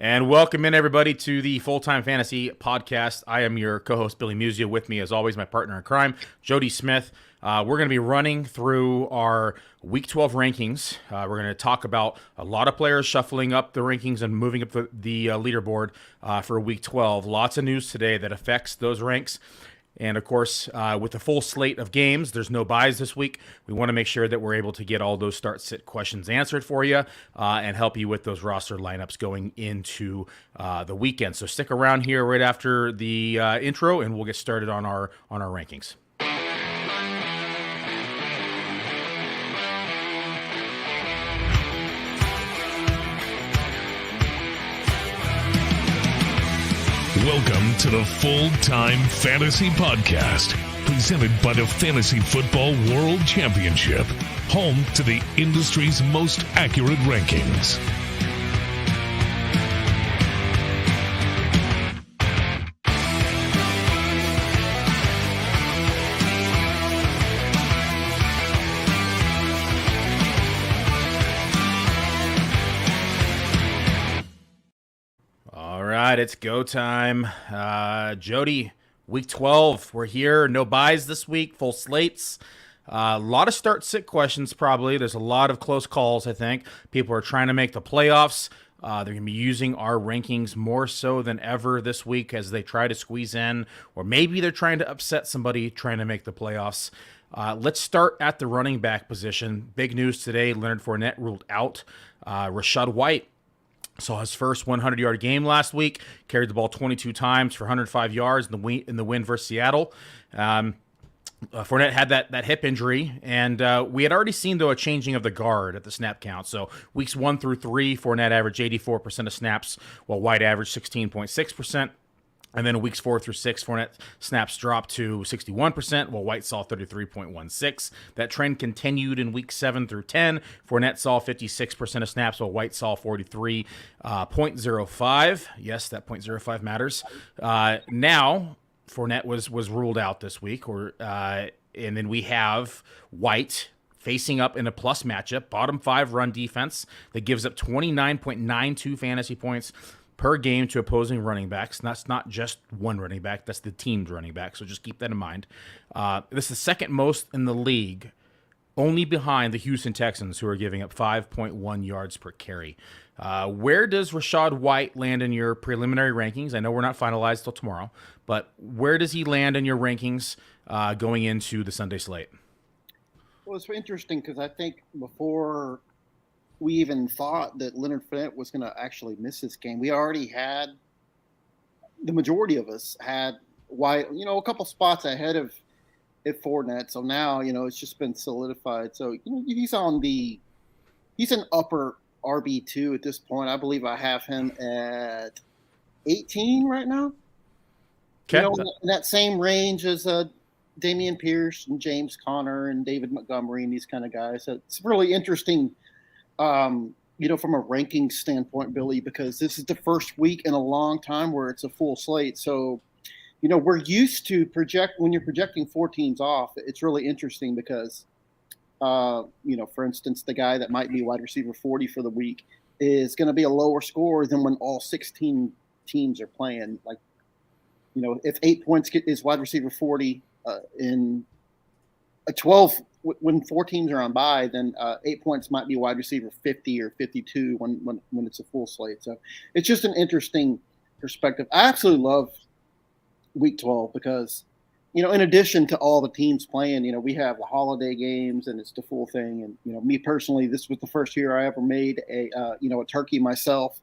And welcome in, everybody, to the Full-Time Fantasy Podcast. I am your co-host, Billy Muzio. With me, as always, my partner in crime, Jody Smith. We're going to be running through our Week 12 rankings. We're going to talk about a lot of players shuffling up the rankings and moving up the leaderboard for Week 12. Lots of news today that affects those ranks. And, of course, with the full slate of games, there's no buys this week. We want to make sure that we're able to get all those start-sit questions answered for you and help you with those roster lineups going into the weekend. So stick around here right after the intro, and we'll get started on our rankings. Welcome to the Full-Time Fantasy Podcast, presented by the Fantasy Football World Championship, home to the industry's most accurate rankings. It's go time. Jody, Week 12, we're here. No buys this week, full slates. A lot of start-sit questions probably. There's a lot of close calls, I think. People are trying to make the playoffs. They're going to be using our rankings more so than ever this week as they try to squeeze in, or maybe they're trying to upset somebody trying to make the playoffs. Let's start at the running back position. Big news today, Leonard Fournette ruled out. Rachaad White saw his first 100-yard game last week, carried the ball 22 times for 105 yards in the win versus Seattle. Fournette had that hip injury, and we had already seen, though, a changing of the guard at the snap count. So weeks 1 through 3, Fournette averaged 84% of snaps, while White averaged 16.6%. And then in weeks 4 through 6, Fournette snaps dropped to 61%, while White saw 33.16. That trend continued in weeks 7 through 10. Fournette saw 56% of snaps, while White saw 43.05. Yes, that 0.05 matters. Now, Fournette was ruled out this week, and then we have White facing up in a plus matchup, bottom 5 run defense that gives up 29.92 fantasy points per game to opposing running backs. And that's not just one running back, that's the team's running back, so just keep that in mind. This is the second most in the league, only behind the Houston Texans, who are giving up 5.1 yards per carry. Where does Rachaad White land in your preliminary rankings? I know we're not finalized till tomorrow, but where does he land in your rankings going into the Sunday slate? Well, it's interesting because I think before we even thought that Leonard Fournette was going to actually miss this game, we already had, the majority of us had White, a couple spots ahead of Fournette. So now, it's just been solidified. So, he's an upper RB2 at this point. I believe I have him at 18 right now. Okay. In that same range as Dameon Pierce and James Conner and David Montgomery and these kind of guys. So it's really interesting, from a ranking standpoint, Billy, because this is the first week in a long time where it's a full slate. So, we're used to when you're projecting 4 teams off, it's really interesting because, for instance, the guy that might be wide receiver 40 for the week is going to be a lower score than when all 16 teams are playing. Like, if 8 points is wide receiver 40 in a 12, when 4 teams are on bye, then 8 points might be wide receiver 50 or 52 when it's a full slate. So it's just an interesting perspective. I absolutely love Week 12 because, in addition to all the teams playing, we have the holiday games and it's the full thing. And, me personally, this was the first year I ever made a turkey myself.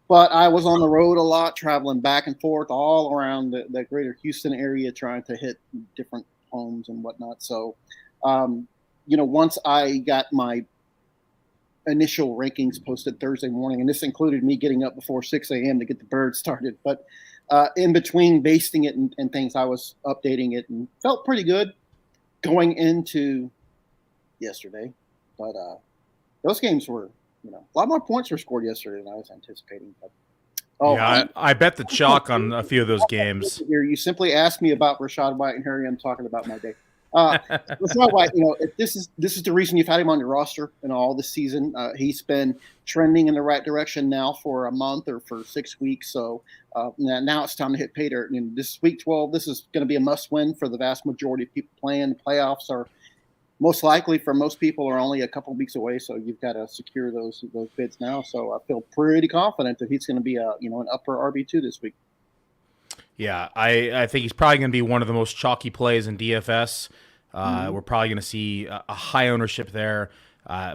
But I was on the road a lot, traveling back and forth all around the greater Houston area, trying to hit different homes and whatnot. So, once I got my initial rankings posted Thursday morning, and this included me getting up before 6 a.m. to get the bird started. But in between basting it and things, I was updating it and felt pretty good going into yesterday. But those games were, a lot more points were scored yesterday than I was anticipating. But, I bet the chalk on a few of those games. Here, you simply asked me about Rachaad White, and here I am talking about my day. Rachaad White, if this is the reason you've had him on your roster in all this season. He's been trending in the right direction now for a month or for 6 weeks. So now it's time to hit pay dirt. And this week 12, this is going to be a must-win for the vast majority of people playing. The playoffs are most likely for most people are only a couple of weeks away, so you've got to secure those bids now. So I feel pretty confident that he's going to be an upper RB2 this week. Yeah, I think he's probably going to be one of the most chalky plays in DFS. We're probably going to see a high ownership there.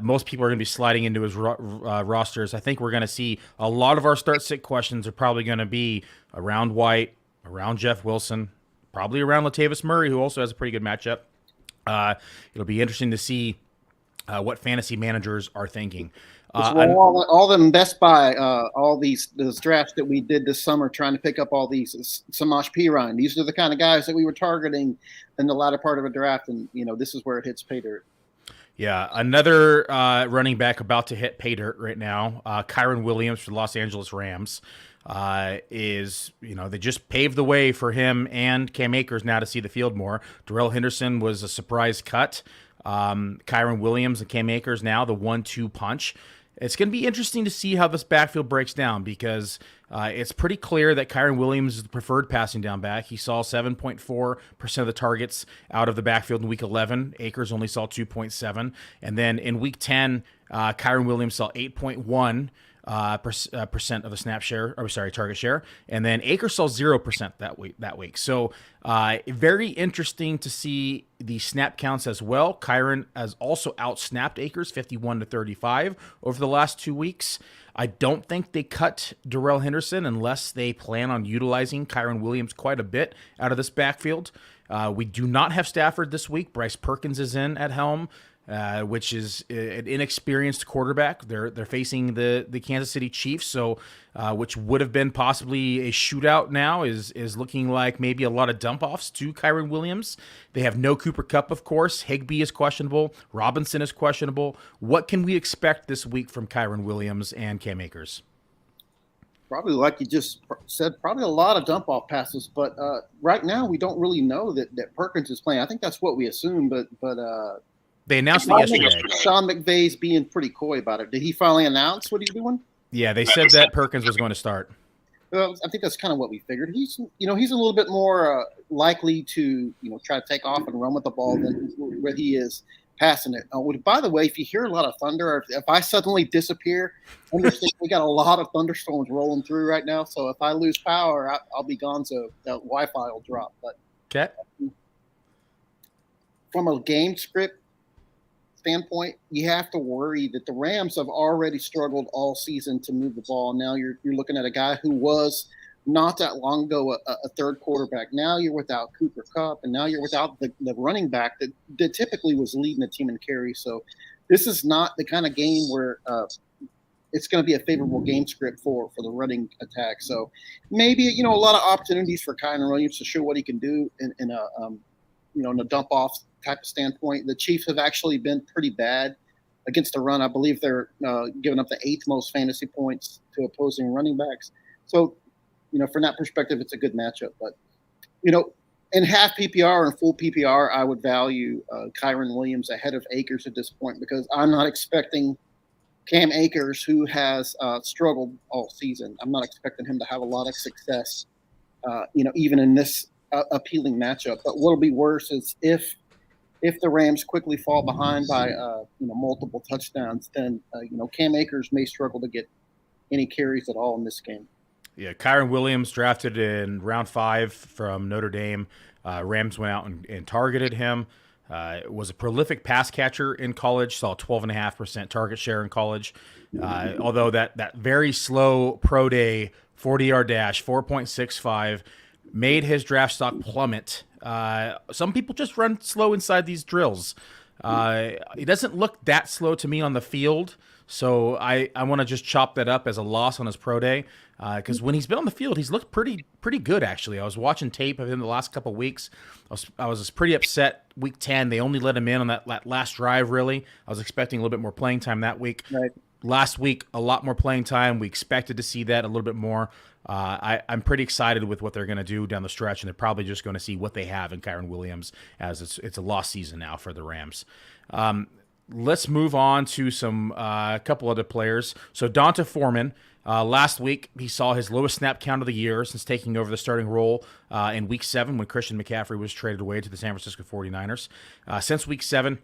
Most people are going to be sliding into his rosters. I think we're going to see a lot of our start-sit questions are probably going to be around White, around Jeff Wilson, probably around Latavius Murray, who also has a pretty good matchup. It'll be interesting to see what fantasy managers are thinking. All them Best Buy, all those drafts that we did this summer, trying to pick up all these Samaje Perine. These are the kind of guys that we were targeting in the latter part of a draft, and this is where it hits pay dirt. Yeah, another running back about to hit pay dirt right now, Kyren Williams for the Los Angeles Rams. They just paved the way for him and Cam Akers now to see the field more. Darrell Henderson was a surprise cut. Kyren Williams and Cam Akers now the 1-2 punch. It's going to be interesting to see how this backfield breaks down because it's pretty clear that Kyren Williams is the preferred passing down back. He saw 7.4% of the targets out of the backfield in Week 11. Akers only saw 2.7. And then in Week 10, Kyren Williams saw 8.1%. Percent of the target share, and then Akers saw 0% that week. So very interesting to see the snap counts as well. Kyren has also outsnapped Akers 51-35 over the last 2 weeks. I don't think they cut Darrell Henderson unless they plan on utilizing Kyren Williams quite a bit out of this backfield. We do not have Stafford this week. Bryce Perkins is in at helm. Which is an inexperienced quarterback. They're facing the Kansas City Chiefs, so which would have been possibly a shootout now is looking like maybe a lot of dump-offs to Kyren Williams. They have no Cooper Kupp, of course. Higbee is questionable. Robinson is questionable. What can we expect this week from Kyren Williams and Cam Akers? Probably like you just said, probably a lot of dump-off passes, but right now we don't really know that Perkins is playing. I think that's what we assume, but they announced it yesterday. Sean McVay's being pretty coy about it. Did he finally announce what he's doing? Yeah, they said that Perkins was going to start. Well, I think that's kind of what we figured. He's a little bit more likely to, try to take off and run with the ball than where he is passing it. By the way, if you hear a lot of thunder, or if I suddenly disappear, understand we got a lot of thunderstorms rolling through right now. So if I lose power, I'll be gone. So the Wi-Fi will drop. But okay. From a game script standpoint, you have to worry that the Rams have already struggled all season to move the ball. Now you're looking at a guy who was not that long ago a third quarterback. Now you're without Cooper Kupp, and now you're without the running back that typically was leading the team in carries. So this is not the kind of game where it's going to be a favorable game script for the running attack. So maybe a lot of opportunities for Kyren Williams to show what he can do in a dump off type of standpoint. The Chiefs have actually been pretty bad against the run. I believe they're giving up the 8th most fantasy points to opposing running backs. So, from that perspective, it's a good matchup. But, in half PPR and full PPR, I would value Kyren Williams ahead of Akers at this point because I'm not expecting Cam Akers, who has struggled all season. I'm not expecting him to have a lot of success, even in this appealing matchup. But what'll be worse is if the Rams quickly fall behind by multiple touchdowns, then Cam Akers may struggle to get any carries at all in this game. Yeah, Kyren Williams drafted in round 5 from Notre Dame. Rams went out and targeted him. Was a prolific pass catcher in college. Saw 12.5% target share in college. Although that very slow pro day 40-yard dash 4.65 made his draft stock plummet. Some people just run slow inside these drills. He doesn't look that slow to me on the field, so I want to just chop that up as a loss on his pro day because when he's been on the field, he's looked pretty good, actually. I was watching tape of him the last couple of weeks. I was pretty upset. Week 10, they only let him in on that last drive, really. I was expecting a little bit more playing time that week. Right. last week, a lot more playing time. We expected to see that a little bit more. I'm pretty excited with what they're going to do down the stretch, and they're probably just going to see what they have in Kyron Williams, as it's a lost season now for the Rams. Let's move on to some couple other players. So Donta Foreman, last week he saw his lowest snap count of the year since taking over the starting role in Week 7 when Christian McCaffrey was traded away to the San Francisco 49ers. Since Week 7,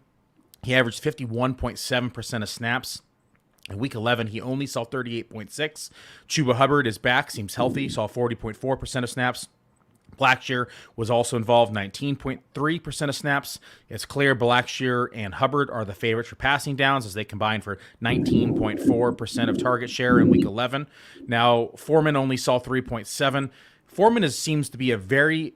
he averaged 51.7% of snaps. In Week 11, he only saw 38.6. Chuba Hubbard is back, seems healthy, saw 40.4% of snaps. Blackshear was also involved, 19.3% of snaps. It's clear Blackshear and Hubbard are the favorites for passing downs as they combine for 19.4% of target share in Week 11. Now, Foreman only saw 3.7. Foreman seems to be a very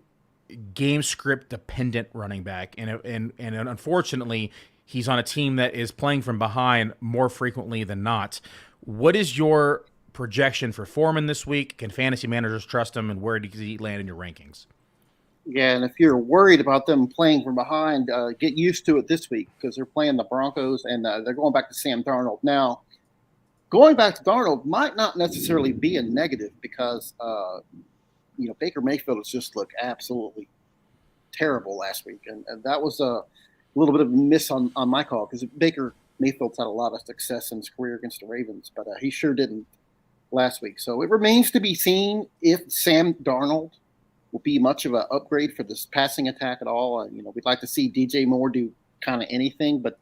game script dependent running back, and unfortunately, he's on a team that is playing from behind more frequently than not. What is your projection for Foreman this week? Can fantasy managers trust him, and where does he land in your rankings? Yeah, and if you're worried about them playing from behind, get used to it this week because they're playing the Broncos, and they're going back to Sam Darnold. Now, going back to Darnold might not necessarily be a negative because, Baker Mayfield has just looked absolutely terrible last week, and that was a little bit of a miss on my call because Baker Mayfield's had a lot of success in his career against the Ravens, but he sure didn't last week. So it remains to be seen if Sam Darnold will be much of an upgrade for this passing attack at all. We'd like to see DJ Moore do kind of anything, but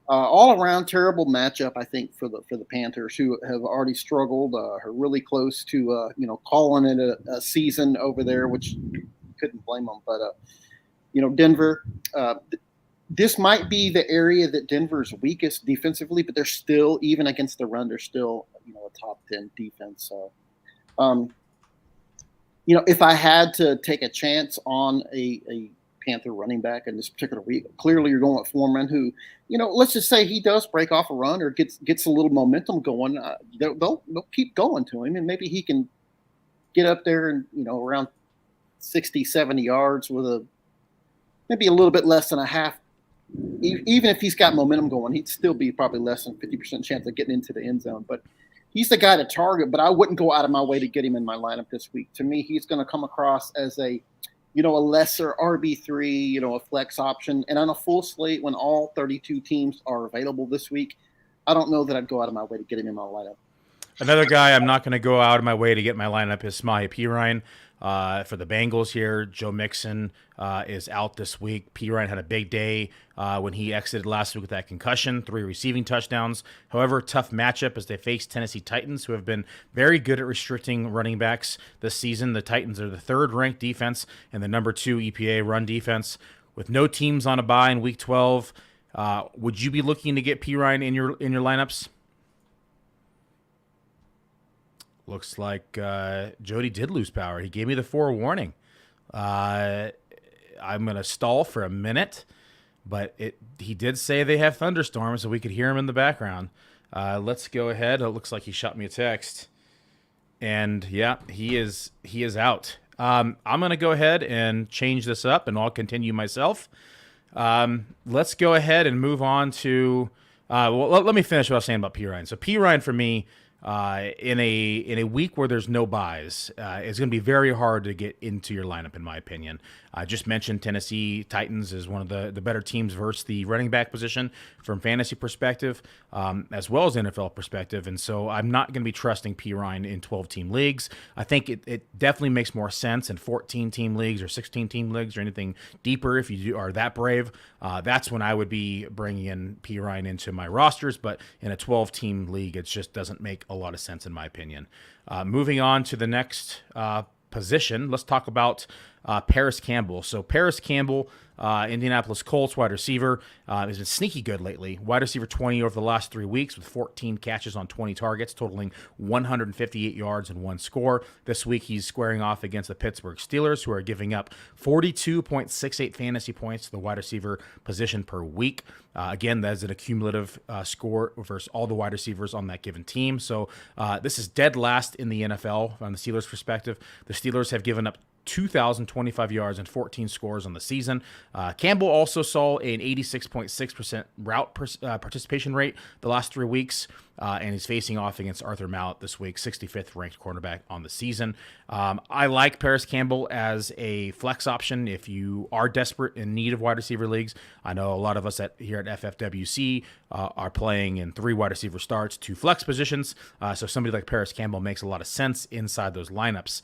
all around terrible matchup, I think, for the Panthers, who have already struggled, are really close to calling it a season over there, which couldn't blame them. But Denver. This might be the area that Denver's weakest defensively, but they're still, even against the run, they're still, a top 10 defense. So, if I had to take a chance on a Panther running back in this particular week, clearly you're going with Foreman, who, let's just say he does break off a run or gets a little momentum going. They'll keep going to him, and maybe he can get up there and, around 60, 70 yards with maybe a little bit less than a half. Even if he's got momentum going, he'd still be probably less than 50% chance of getting into the end zone. But he's the guy to target, but I wouldn't go out of my way to get him in my lineup this week. To me, he's going to come across as a lesser RB3, a flex option. And on a full slate, when all 32 teams are available this week, I don't know that I'd go out of my way to get him in my lineup. Another guy I'm not going to go out of my way to get my lineup is Samaje Perine. For the Bengals here, Joe Mixon is out this week. Perine had a big day when he exited last week with that concussion, 3 receiving touchdowns. However, tough matchup as they face Tennessee Titans, who have been very good at restricting running backs this season. The Titans are the 3rd-ranked defense and the number 2 EPA run defense. With no teams on a bye in Week 12, would you be looking to get Perine in your lineups? Looks like Jody did lose power. He gave me the forewarning. I'm going to stall for a minute, but he did say they have thunderstorms, so we could hear him in the background. Let's go ahead. It looks like he shot me a text. And, yeah, he is out. I'm going to go ahead and change this up, and I'll continue myself. Let's go ahead and move on to let me finish what I was saying about Perine. So Perine, for me, in a week where there's no buys, it's going to be very hard to get into your lineup, in my opinion. I just mentioned Tennessee Titans is one of the better teams versus the running back position from fantasy perspective, as well as NFL perspective. And so I'm not going to be trusting Perine in 12-team leagues. I think it definitely makes more sense in 14-team leagues or 16-team leagues or anything deeper if you are that brave. That's when I would be bringing in Perine into my rosters. But in a 12-team league, it just doesn't make a lot of sense, in my opinion. Moving on to the next position, let's talk about Paris Campbell. So Paris Campbell, Indianapolis Colts wide receiver, has been sneaky good lately. Wide receiver 20 over the last 3 weeks with 14 catches on 20 targets, totaling 158 yards and 1 score. This week he's squaring off against the Pittsburgh Steelers, who are giving up 42.68 fantasy points to the wide receiver position per week. Again, that's an accumulative score versus all the wide receivers on that given team. So this is dead last in the NFL from the Steelers' perspective. The Steelers have given up 2,025 yards and 14 scores on the season. Campbell also saw an 86.6% route participation rate the last 3 weeks. and he's facing off against Arthur Mallett this week, 65th ranked cornerback on the season. I like Paris Campbell as a flex option if you are desperate in need of wide receiver leagues. I know a lot of us here at FFWC are playing in 3 wide receiver starts, 2 flex positions, so somebody like Paris Campbell makes a lot of sense inside those lineups.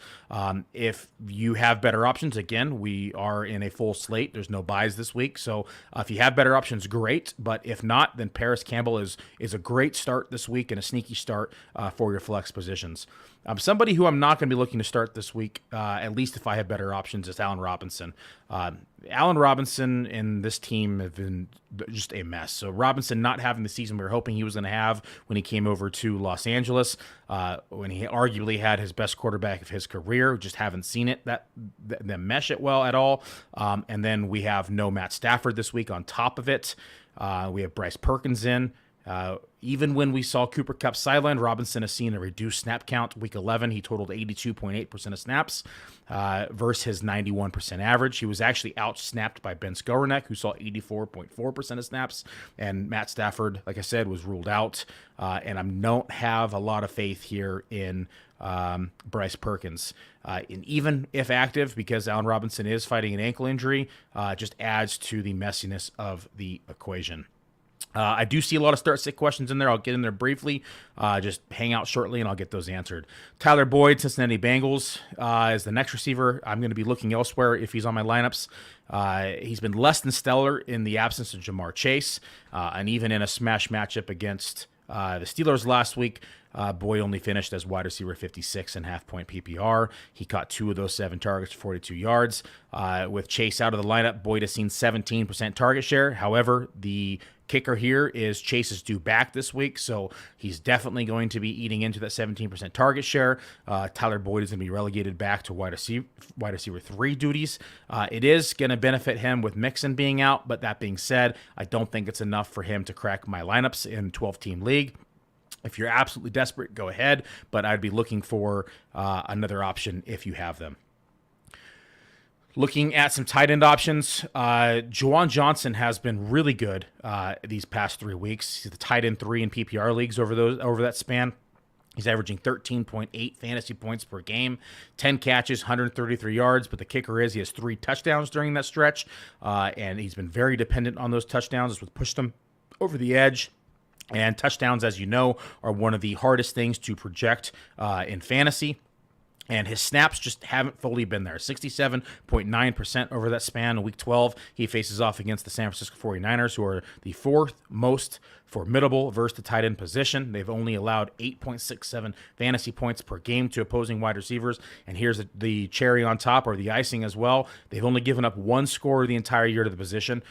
If you have better options, again, we are in a full slate. There's no buys this week, so if you have better options, great. But if not, then Paris Campbell is a great start this week and a sneaky start for your flex positions. Somebody who I'm not going to be looking to start this week, at least if I have better options, is Allen Robinson. Allen Robinson and this team have been just a mess. So Robinson not having the season we were hoping he was going to have when he came over to Los Angeles, when he arguably had his best quarterback of his career. Just haven't seen it that mesh it well at all. And then we have no Matt Stafford this week on top of it. We have Bryce Perkins in. Even when we saw Cooper Kupp sidelined, Robinson has seen a reduced snap count. Week 11, he totaled 82.8% of snaps versus his 91% average. He was actually out-snapped by Ben Skowronek, who saw 84.4% of snaps. And Matt Stafford, like I said, was ruled out. And I don't have a lot of faith here in Bryce Perkins. And even if active, because Allen Robinson is fighting an ankle injury, just adds to the messiness of the equation. I do see a lot of start-sit questions in there. I'll get in there briefly. Just hang out shortly, and I'll get those answered. Tyler Boyd, Cincinnati Bengals, is the next receiver. I'm going to be looking elsewhere if he's on my lineups. He's been less than stellar in the absence of Jamar Chase, and even in a smash matchup against the Steelers last week, Boyd only finished as wide receiver 56 and half-point PPR. He caught 2 of those 7 targets for 42 yards. With Chase out of the lineup, Boyd has seen 17% target share. However, the kicker here is Chase is due back this week, so he's definitely going to be eating into that 17% target share. Tyler Boyd is going to be relegated back to wide receiver 3 duties. It is going to benefit him with Mixon being out, but that being said, I don't think it's enough for him to crack my lineups in 12-team league. If you're absolutely desperate, go ahead, but I'd be looking for another option if you have them. Looking at some tight end options, Juwan Johnson has been really good these past 3 weeks. He's the tight end 3 in PPR leagues over that span. He's averaging 13.8 fantasy points per game, 10 catches, 133 yards. But the kicker is he has 3 touchdowns during that stretch, and he's been very dependent on those touchdowns. It's what pushed him over the edge. And touchdowns, as you know, are one of the hardest things to project in fantasy. And his snaps just haven't fully been there. 67.9% over that span. In Week 12, he faces off against the San Francisco 49ers, who are the 4th most formidable versus the tight end position. They've only allowed 8.67 fantasy points per game to opposing wide receivers. And here's the cherry on top, or the icing as well. They've only given up 1 score the entire year to the position.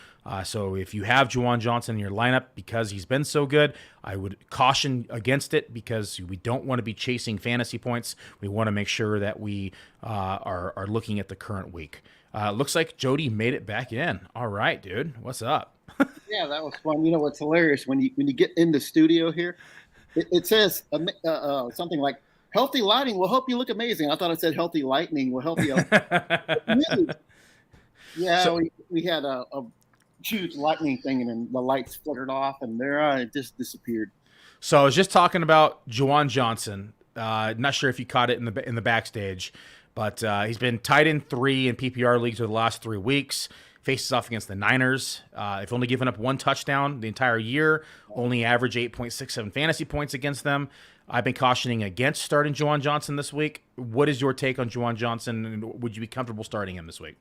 So if you have Juwan Johnson in your lineup because he's been so good, I would caution against it because we don't want to be chasing fantasy points. We want to make sure that we are looking at the current week. Looks like Jody made it back in. All right, dude. What's up? Yeah, that was fun. You know what's hilarious when you get in the studio here, it says something like "healthy lighting will help you look amazing." I thought it said "healthy lightning will help you." Yeah, so we had a huge lightning thing, and then the lights fluttered off, and there it just disappeared. So I was just talking about Juwan Johnson. Not sure if you caught it in the backstage, but he's been tight end 3 in PPR leagues over the last 3 weeks. Faces off against the Niners. They've only given up 1 touchdown the entire year, only average 8.67 fantasy points against them. I've been cautioning against starting Juwan Johnson this week. What is your take on Juwan Johnson, and would you be comfortable starting him this week?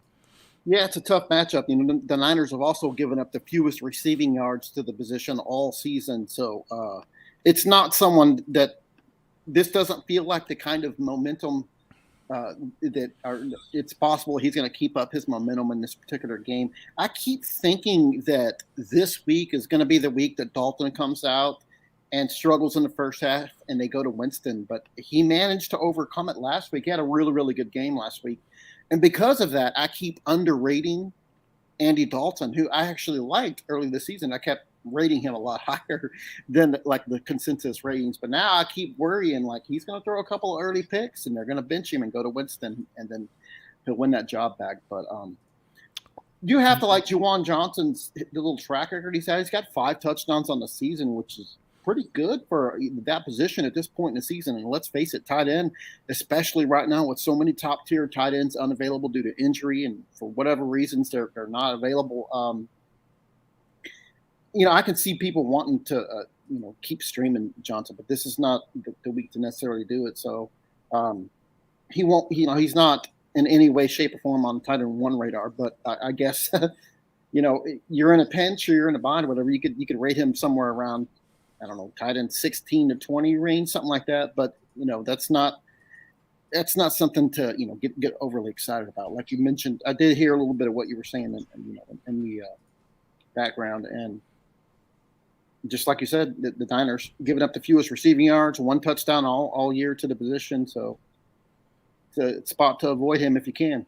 Yeah, it's a tough matchup. You know, the Niners have also given up the fewest receiving yards to the position all season. So it's not someone that this doesn't feel like the kind of momentum it's possible he's going to keep up his momentum in this particular game. I keep thinking that this week is going to be the week that Dalton comes out and struggles in the first half and they go to Winston, but he managed to overcome it last week. He had a really, really good game last week. And because of that, I keep underrating Andy Dalton, who I actually liked early this season. I kept rating him a lot higher than like the consensus ratings. But now I keep worrying like he's going to throw a couple of early picks and they're going to bench him and go to Winston and then he'll win that job back. But you have to like Juwan Johnson's the little track record he's had. He's got 5 touchdowns on the season, which is pretty good for that position at this point in the season. And let's face it, tight end, especially right now with so many top tier tight ends unavailable due to injury and for whatever reasons they're not available. I can see people wanting to keep streaming Johnson, but this is not the week to necessarily do it. So he won't. He's not in any way, shape, or form on tight end one radar. But I guess you're in a pinch or you're in a bind, whatever. You could rate him somewhere around, I don't know, tight end 16 to 20 range, something like that. But that's not something to get overly excited about. Like you mentioned, I did hear a little bit of what you were saying in the background, and just like you said, the Niners giving up the fewest receiving yards, 1 touchdown all year to the position. So it's a spot to avoid him if you can.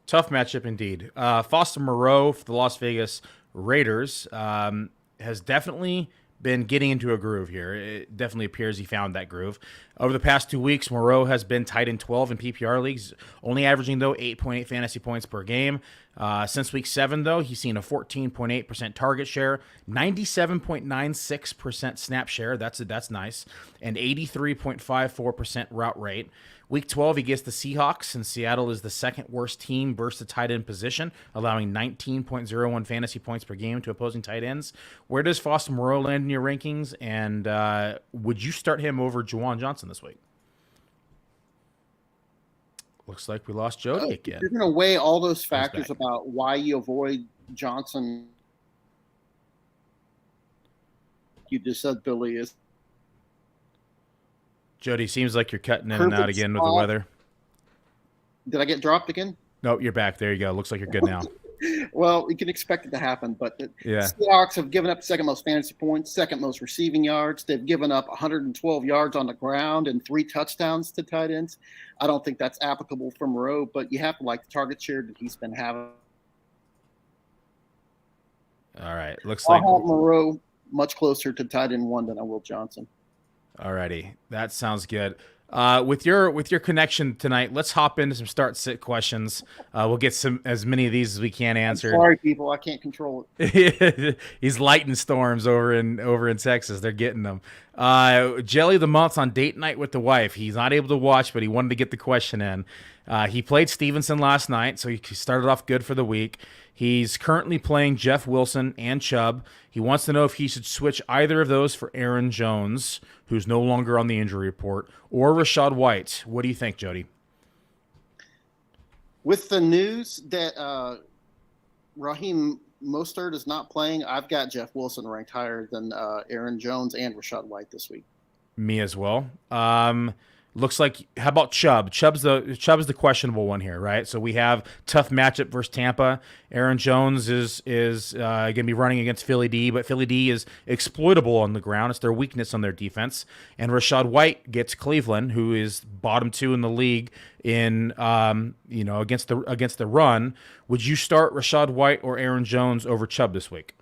Tough matchup indeed. Foster Moreau for the Las Vegas Raiders has definitely been getting into a groove here. It definitely appears he found that groove. Over the past 2 weeks, Moreau has been tight end 12 in PPR leagues, only averaging, though, 8.8 fantasy points per game. Since week 7, though, he's seen a 14.8% target share, 97.96% snap share, that's nice, and 83.54% route rate. Week 12, he gets the Seahawks, and Seattle is the second worst team versus the tight end position, allowing 19.01 fantasy points per game to opposing tight ends. Where does Foster Moreau land in your rankings, and would you start him over Juwan Johnson this week? Looks like we lost Jody again. You're going to weigh all those factors about why you avoid Johnson. You just said Billy is. Jody, seems like you're cutting in and out again with the weather. Did I get dropped again? Nope, you're back. There you go. Looks like you're good now. Well, you can expect it to happen, but the Seahawks have given up second most fantasy points, second most receiving yards. They've given up 112 yards on the ground and 3 touchdowns to tight ends. I don't think that's applicable for Moreau, but you have to like the target share that he's been having. All right. Looks like Moreau much closer to tight end 1 than I will Johnson. Alrighty, that sounds good. With your connection tonight, let's hop into some start-sit questions. We'll get as many of these as we can answered. Sorry, people, I can't control it. He's lighting storms over in Texas. They're getting them. Jelly of the Month's on date night with the wife. He's not able to watch, but he wanted to get the question in. He played Stevenson last night, so he started off good for the week. He's currently playing Jeff Wilson and Chubb. He wants to know if he should switch either of those for Aaron Jones, who's no longer on the injury report, or Rachaad White. What do you think, Jody? With the news that Raheem Mostert is not playing, I've got Jeff Wilson ranked higher than Aaron Jones and Rachaad White this week. Me as well. Looks like, how about Chubb? Chubb's the questionable one here, right? So we have tough matchup versus Tampa. Aaron Jones is going to be running against Philly D, but Philly D is exploitable on the ground. It's their weakness on their defense. And Rachaad White gets Cleveland, who is bottom 2 in the league in against the run. Would you start Rachaad White or Aaron Jones over Chubb this week?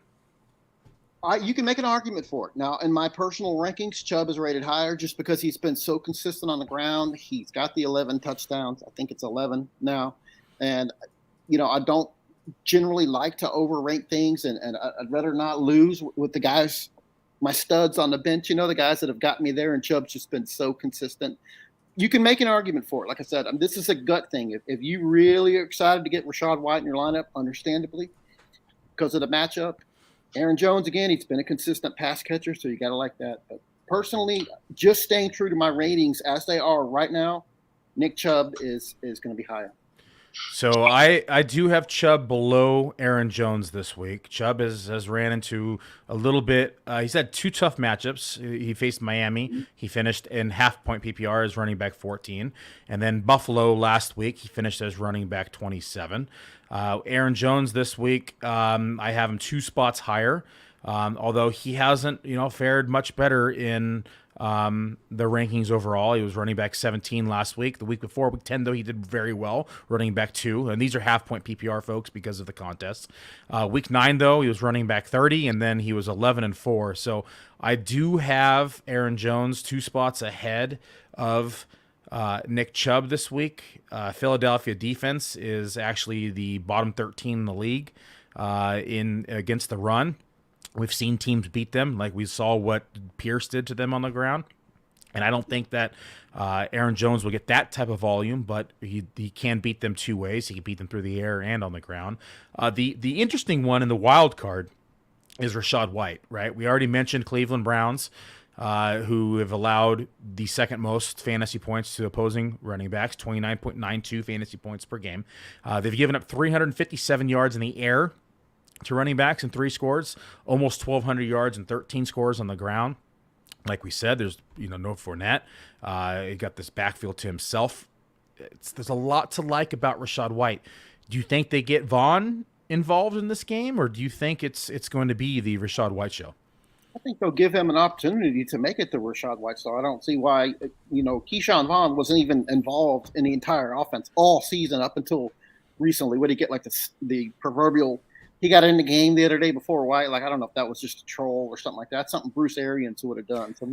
You can make an argument for it. Now, in my personal rankings, Chubb is rated higher just because he's been so consistent on the ground. He's got the 11 touchdowns. I think it's 11 now. And, I don't generally like to overrank things, and I'd rather not lose with the guys, my studs on the bench, the guys that have gotten me there, and Chubb's just been so consistent. You can make an argument for it. Like I said, this is a gut thing. If you really are excited to get Rachaad White in your lineup, understandably, because of the matchup, Aaron Jones, again, he's been a consistent pass catcher, so you got to like that. But personally, just staying true to my ratings as they are right now, Nick Chubb is going to be higher. So I do have Chubb below Aaron Jones this week. Chubb has ran into a little bit. He's had 2 tough matchups. He faced Miami. He finished in half-point PPR as running back 14. And then Buffalo last week, he finished as running back 27. Aaron Jones this week, I have him 2 spots higher, although he hasn't fared much better in the rankings overall. He was running back 17 last week. The week before, week 10, though, he did very well, running back 2. And these are half-point PPR, folks, because of the contest. Week 9, though, he was running back 30, and then he was 11-4. So I do have Aaron Jones 2 spots ahead of Nick Chubb this week. Philadelphia defense is actually the bottom 13 in the league in against the run. We've seen teams beat them, like we saw what Pierce did to them on the ground. And I don't think that Aaron Jones will get that type of volume, but he can beat them two ways. He can beat them through the air and on the ground. The interesting one in the wild card is Rachaad White, right? We already mentioned Cleveland Browns, who have allowed the second most fantasy points to opposing running backs, 29.92 fantasy points per game. They've given up 357 yards in the air to running backs and 3 scores, almost 1,200 yards and 13 scores on the ground. Like we said, there's no Fournette. He got this backfield to himself. There's a lot to like about Rachaad White. Do you think they get Vaughn involved in this game, or do you think it's going to be the Rachaad White show? I think they'll give him an opportunity to make it to Rachaad White. So I don't see why, Keyshawn Vaughn wasn't even involved in the entire offense all season up until recently. What did he get, like the proverbial? He got in the game the other day before White. Like, I don't know if that was just a troll or something like that. Something Bruce Arians would have done. So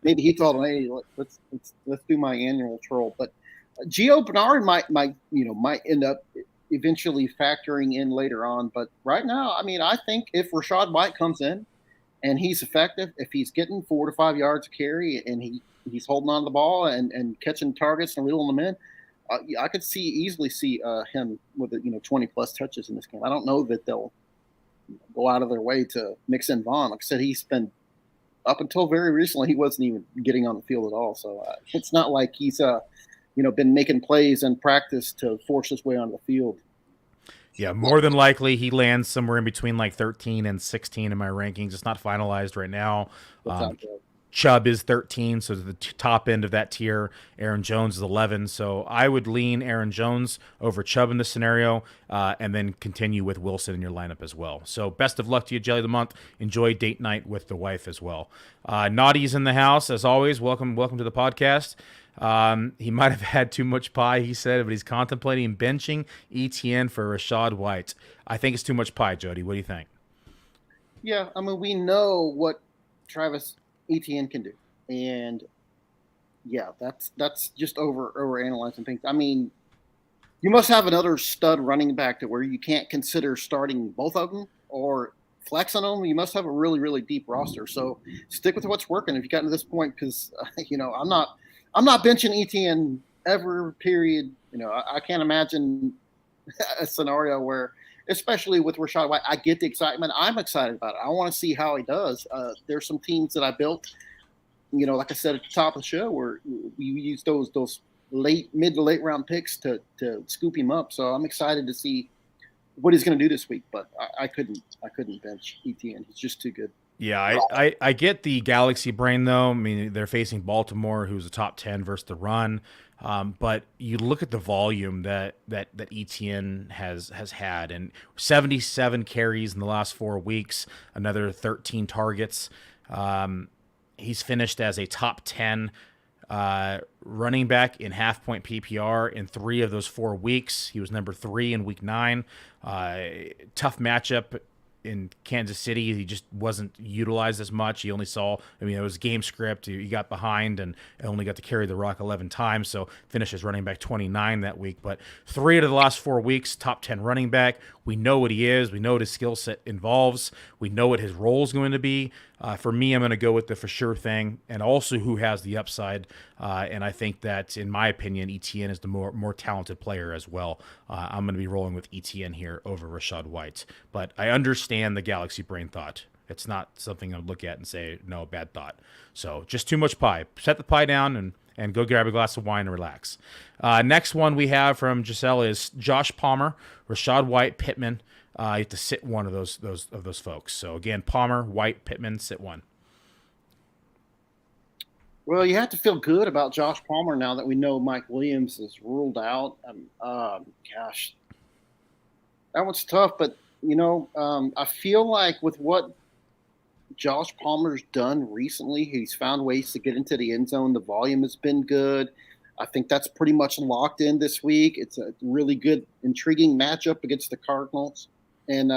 maybe he told him, "Hey, let's do my annual troll." But Gio Bernard might end up eventually factoring in later on. But right now, I mean, I think if Rachaad White comes in and he's effective, if he's getting 4 to 5 yards a carry and he's holding on to the ball and catching targets and reeling them in, I could easily see him with 20 plus touches in this game. I don't know that they'll go out of their way to mix in Vaughn. Like I said, he's been up until very recently, he wasn't even getting on the field at all. So it's not like he's been making plays in practice to force his way onto the field. Yeah, more than likely he lands somewhere in between like 13 and 16 in my rankings. It's not finalized right now. Chubb is 13, so the top end of that tier. Aaron Jones is 11, so I would lean Aaron Jones over Chubb in this scenario, and then continue with Wilson in your lineup as well. So best of luck to you, Jelly of the Month. Enjoy date night with the wife as well. Naughty's in the house, as always. Welcome to the podcast. He might have had too much pie, he said, but he's contemplating benching ETN for Rachaad White. I think it's too much pie, Jody. What do you think? Yeah, I mean, we know what Travis Etienne can do, and yeah, that's just over analyzing things. I mean, you must have another stud running back to where you can't consider starting both of them or flexing them. You must have a really, really deep roster. So stick with what's working if you got to this point, because I'm not benching Etienne ever. Period. I can't imagine a scenario where, especially with Rachaad White, I get the excitement. I'm excited about it. I want to see how he does. There's some teams that I built, like I said at the top of the show, where we use those mid to late round picks to scoop him up. So I'm excited to see what he's going to do this week. But I couldn't bench ETN. He's just too good. Yeah, I get the Galaxy brain, though. I mean, they're facing Baltimore, who's a top 10 versus the run. But you look at the volume that ETN has had, and 77 carries in the last 4 weeks, another 13 targets. He's finished as a top 10 running back in half-point PPR in 3 of those 4 weeks. He was number 3 in week 9. Tough matchup in Kansas City. He just wasn't utilized as much. He only saw, it was game script. He got behind and only got to carry the rock 11 times, so finished as running back 29 that week. But 3 out of the last 4 weeks, top 10 running back. We know what he is. We know what his skill set involves. We know what his role is going to be. For me, I'm going to go with the for sure thing, and also who has the upside. And I think that, in my opinion, ETN is the more talented player as well. I'm going to be rolling with ETN here over Rachaad White. But I understand the Galaxy brain thought. It's not something I would look at and say, no, bad thought. So just too much pie. Set the pie down and go grab a glass of wine and relax. Next one we have from Giselle is Josh Palmer, Rachaad White, Pittman. You have to sit one of those folks. So again, Palmer, White, Pittman, sit one. Well, you have to feel good about Josh Palmer now that we know Mike Williams is ruled out. Gosh, that one's tough. But I feel like with what Josh Palmer's done recently, he's found ways to get into the end zone. The volume has been good. I think that's pretty much locked in this week. It's a really good, intriguing matchup against the Cardinals. And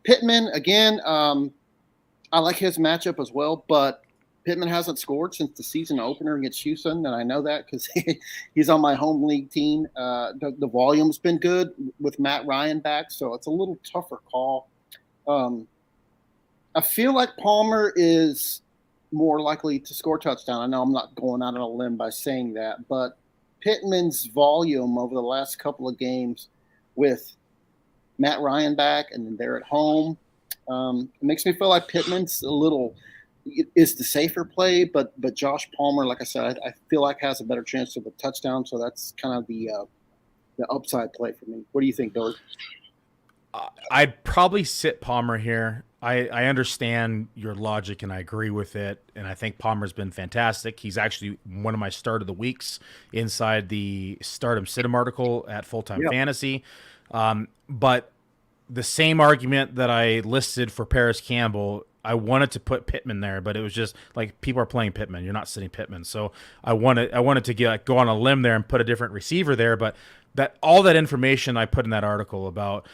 Pittman, again, I like his matchup as well, but Pittman hasn't scored since the season opener against Houston, and I know that because he's on my home league team. The volume's been good with Matt Ryan back, so it's a little tougher call. I feel like Palmer is more likely to score a touchdown. I know I'm not going out on a limb by saying that, but Pittman's volume over the last couple of games with Matt Ryan back and then they're at home, it makes me feel like Pittman's is the safer play, but Josh Palmer, like I said, I feel like has a better chance of a touchdown. So that's kind of the upside play for me. What do you think, Billy? I'd probably sit Palmer here. I understand your logic and I agree with it. And I think Palmer's been fantastic. He's actually one of my start of the weeks inside the Stardom Situm article at Full Time Fantasy. But the same argument that I listed for Paris Campbell, I wanted to put Pittman there, but it was just like people are playing Pittman. You're not sitting Pittman. So I wanted to go on a limb there and put a different receiver there, but all that information I put in that article about,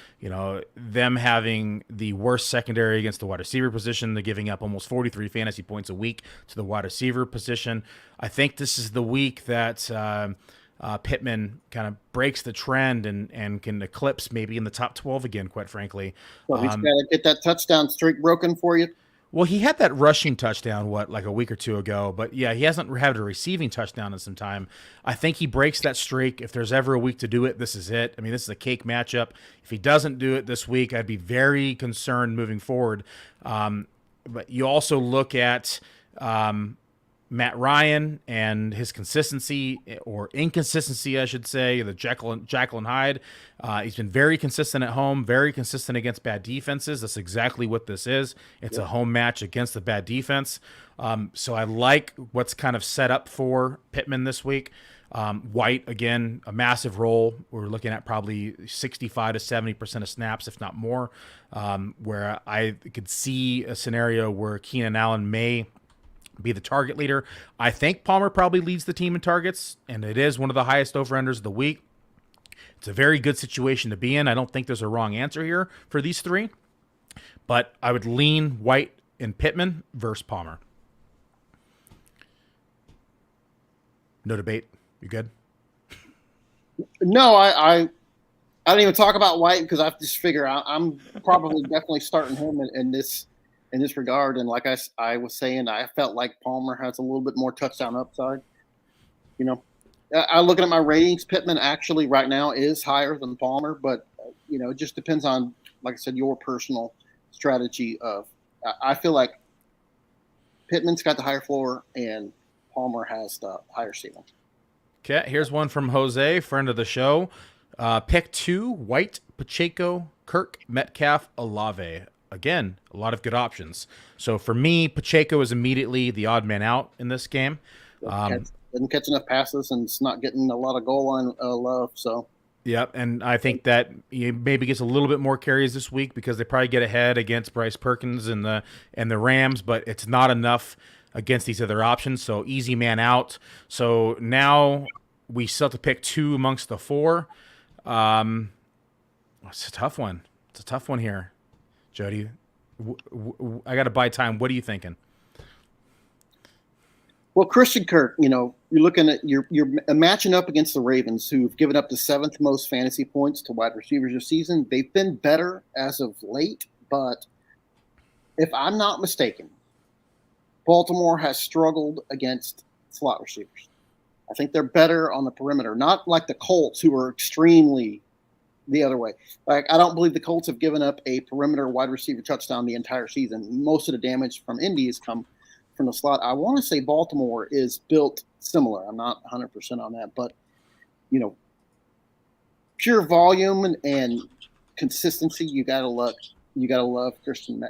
them having the worst secondary against the wide receiver position, they're giving up almost 43 fantasy points a week to the wide receiver position. I think this is the week that Pittman kind of breaks the trend and can eclipse maybe in the top 12 again, quite frankly. Well, he's got to get that touchdown streak broken for you. Well, he had that rushing touchdown, like a week or two ago. But, yeah, he hasn't had a receiving touchdown in some time. I think he breaks that streak. If there's ever a week to do it, this is it. I mean, this is a cake matchup. If he doesn't do it this week, I'd be very concerned moving forward. But you also look at Matt Ryan and his consistency or inconsistency, I should say, the Jekyll and Hyde. He's been very consistent at home, very consistent against bad defenses. That's exactly what this is. It's a home match against the bad defense. So I like what's kind of set up for Pittman this week. White, again, a massive role. We're looking at probably 65 to 70% of snaps, if not more, where I could see a scenario where Keenan Allen may be the target leader. I think Palmer probably leads the team in targets, and it is one of the highest over-unders of the week. It's a very good situation to be in. I don't think there's a wrong answer here for these three, but I would lean White and Pittman versus Palmer. No debate. You good? No, I don't even talk about White because I just figure I'm probably definitely starting him in this regard. And like I was saying, I felt like Palmer has a little bit more touchdown upside. I looking at my ratings, Pittman actually right now is higher than Palmer, but it just depends on, like I said, your personal strategy of. I feel like Pittman's got the higher floor and Palmer has the higher ceiling. Okay, here's one from Jose, friend of the show. Pick 2: White, Pacheco, Kirk, Metcalf, Olave. Again, a lot of good options. So for me, Pacheco is immediately the odd man out in this game. Doesn't catch enough passes and it's not getting a lot of goal line love. So, yep, and I think that he maybe gets a little bit more carries this week because they probably get ahead against Bryce Perkins and the Rams, but it's not enough against these other options. So easy man out. So now we still have to pick 2 amongst the 4. It's a tough one. It's a tough one here. Jody, I got to buy time. What are you thinking? Well, Christian Kirk, you're looking at you're matching up against the Ravens, who've given up the 7th most fantasy points to wide receivers this season. They've been better as of late, but if I'm not mistaken, Baltimore has struggled against slot receivers. I think they're better on the perimeter, not like the Colts, who are extremely the other way. Like, I don't believe the Colts have given up a perimeter wide receiver touchdown the entire season. Most of the damage from Indy has come from the slot. I want to say Baltimore is built similar. I'm not 100% on that, but pure volume and consistency, you gotta love Christian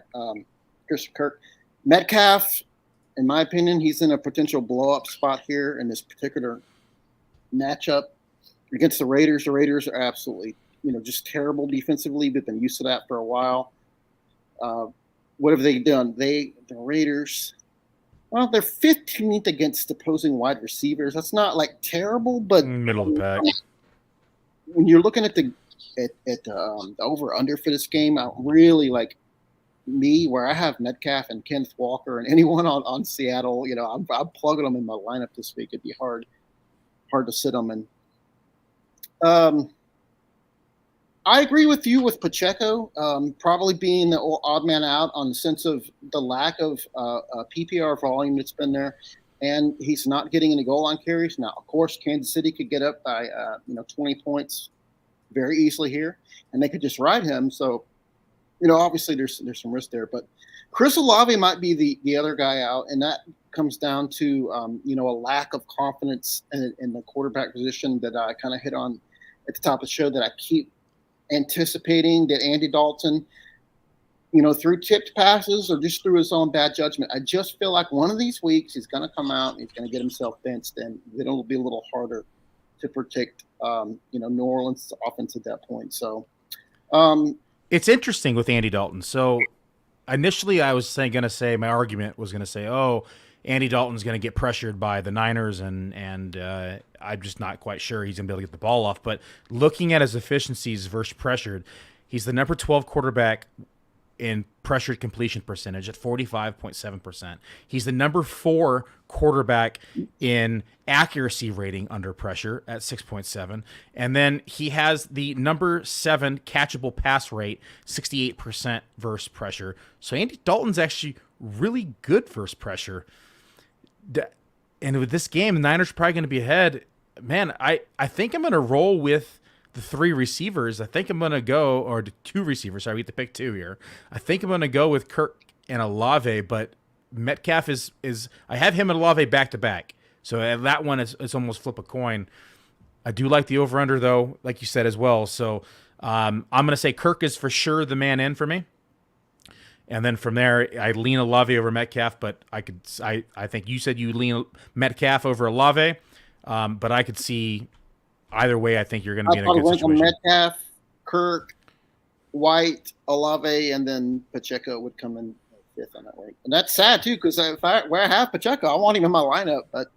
Kirk. Metcalf, in my opinion, he's in a potential blow up spot here in this particular matchup against the Raiders. The Raiders are absolutely just terrible defensively. We've been used to that for a while. What have they done? The Raiders, well, they're 15th against opposing wide receivers. That's not like terrible, but middle of the pack. When you're looking at the over under for this game, I really like me where I have Metcalf and Kenneth Walker and anyone on Seattle. I'm plugging them in my lineup this week. It'd be hard to sit them. And I agree with you with Pacheco, probably being the odd man out on the sense of the lack of PPR volume that's been there, and he's not getting any goal line carries. Now, of course, Kansas City could get up by 20 points very easily here, and they could just ride him. So, obviously there's some risk there, but Chris Olave might be the other guy out, and that comes down to a lack of confidence in the quarterback position that I kind of hit on at the top of the show, that I keep anticipating that Andy Dalton, through tipped passes or just through his own bad judgment, I just feel like one of these weeks he's going to come out and he's going to get himself benched, and then it'll be a little harder to protect, New Orleans' offense at that point. So it's interesting with Andy Dalton. So initially I was going to say, my argument was going to say, oh, Andy Dalton's going to get pressured by the Niners, and I'm just not quite sure he's going to be able to get the ball off. But looking at his efficiencies versus pressured, he's the number 12 quarterback in pressured completion percentage at 45.7%. He's the number 4 quarterback in accuracy rating under pressure at 6.7. And then he has the number 7 catchable pass rate, 68% versus pressure. So Andy Dalton's actually really good versus pressure. And with this game, the Niners are probably going to be ahead. Man, I think I'm going to roll with the 3 receivers. I think I'm going to go, or the 2 receivers. Sorry, we get to pick 2 here. I think I'm going to go with Kirk and Olave, but Metcalf is I have him and Olave back to back. So that one is almost flip a coin. I do like the over-under, though, like you said as well. So I'm going to say Kirk is for sure the man in for me. And then from there, I lean Olave over Metcalf, but I think you said you lean Metcalf over Olave, but I could see either way. I think you're going to be in a good situation. Metcalf, Kirk, White, Olave, and then Pacheco would come in 5th on that way. And that's sad too, because where I have Pacheco, I want him in my lineup, but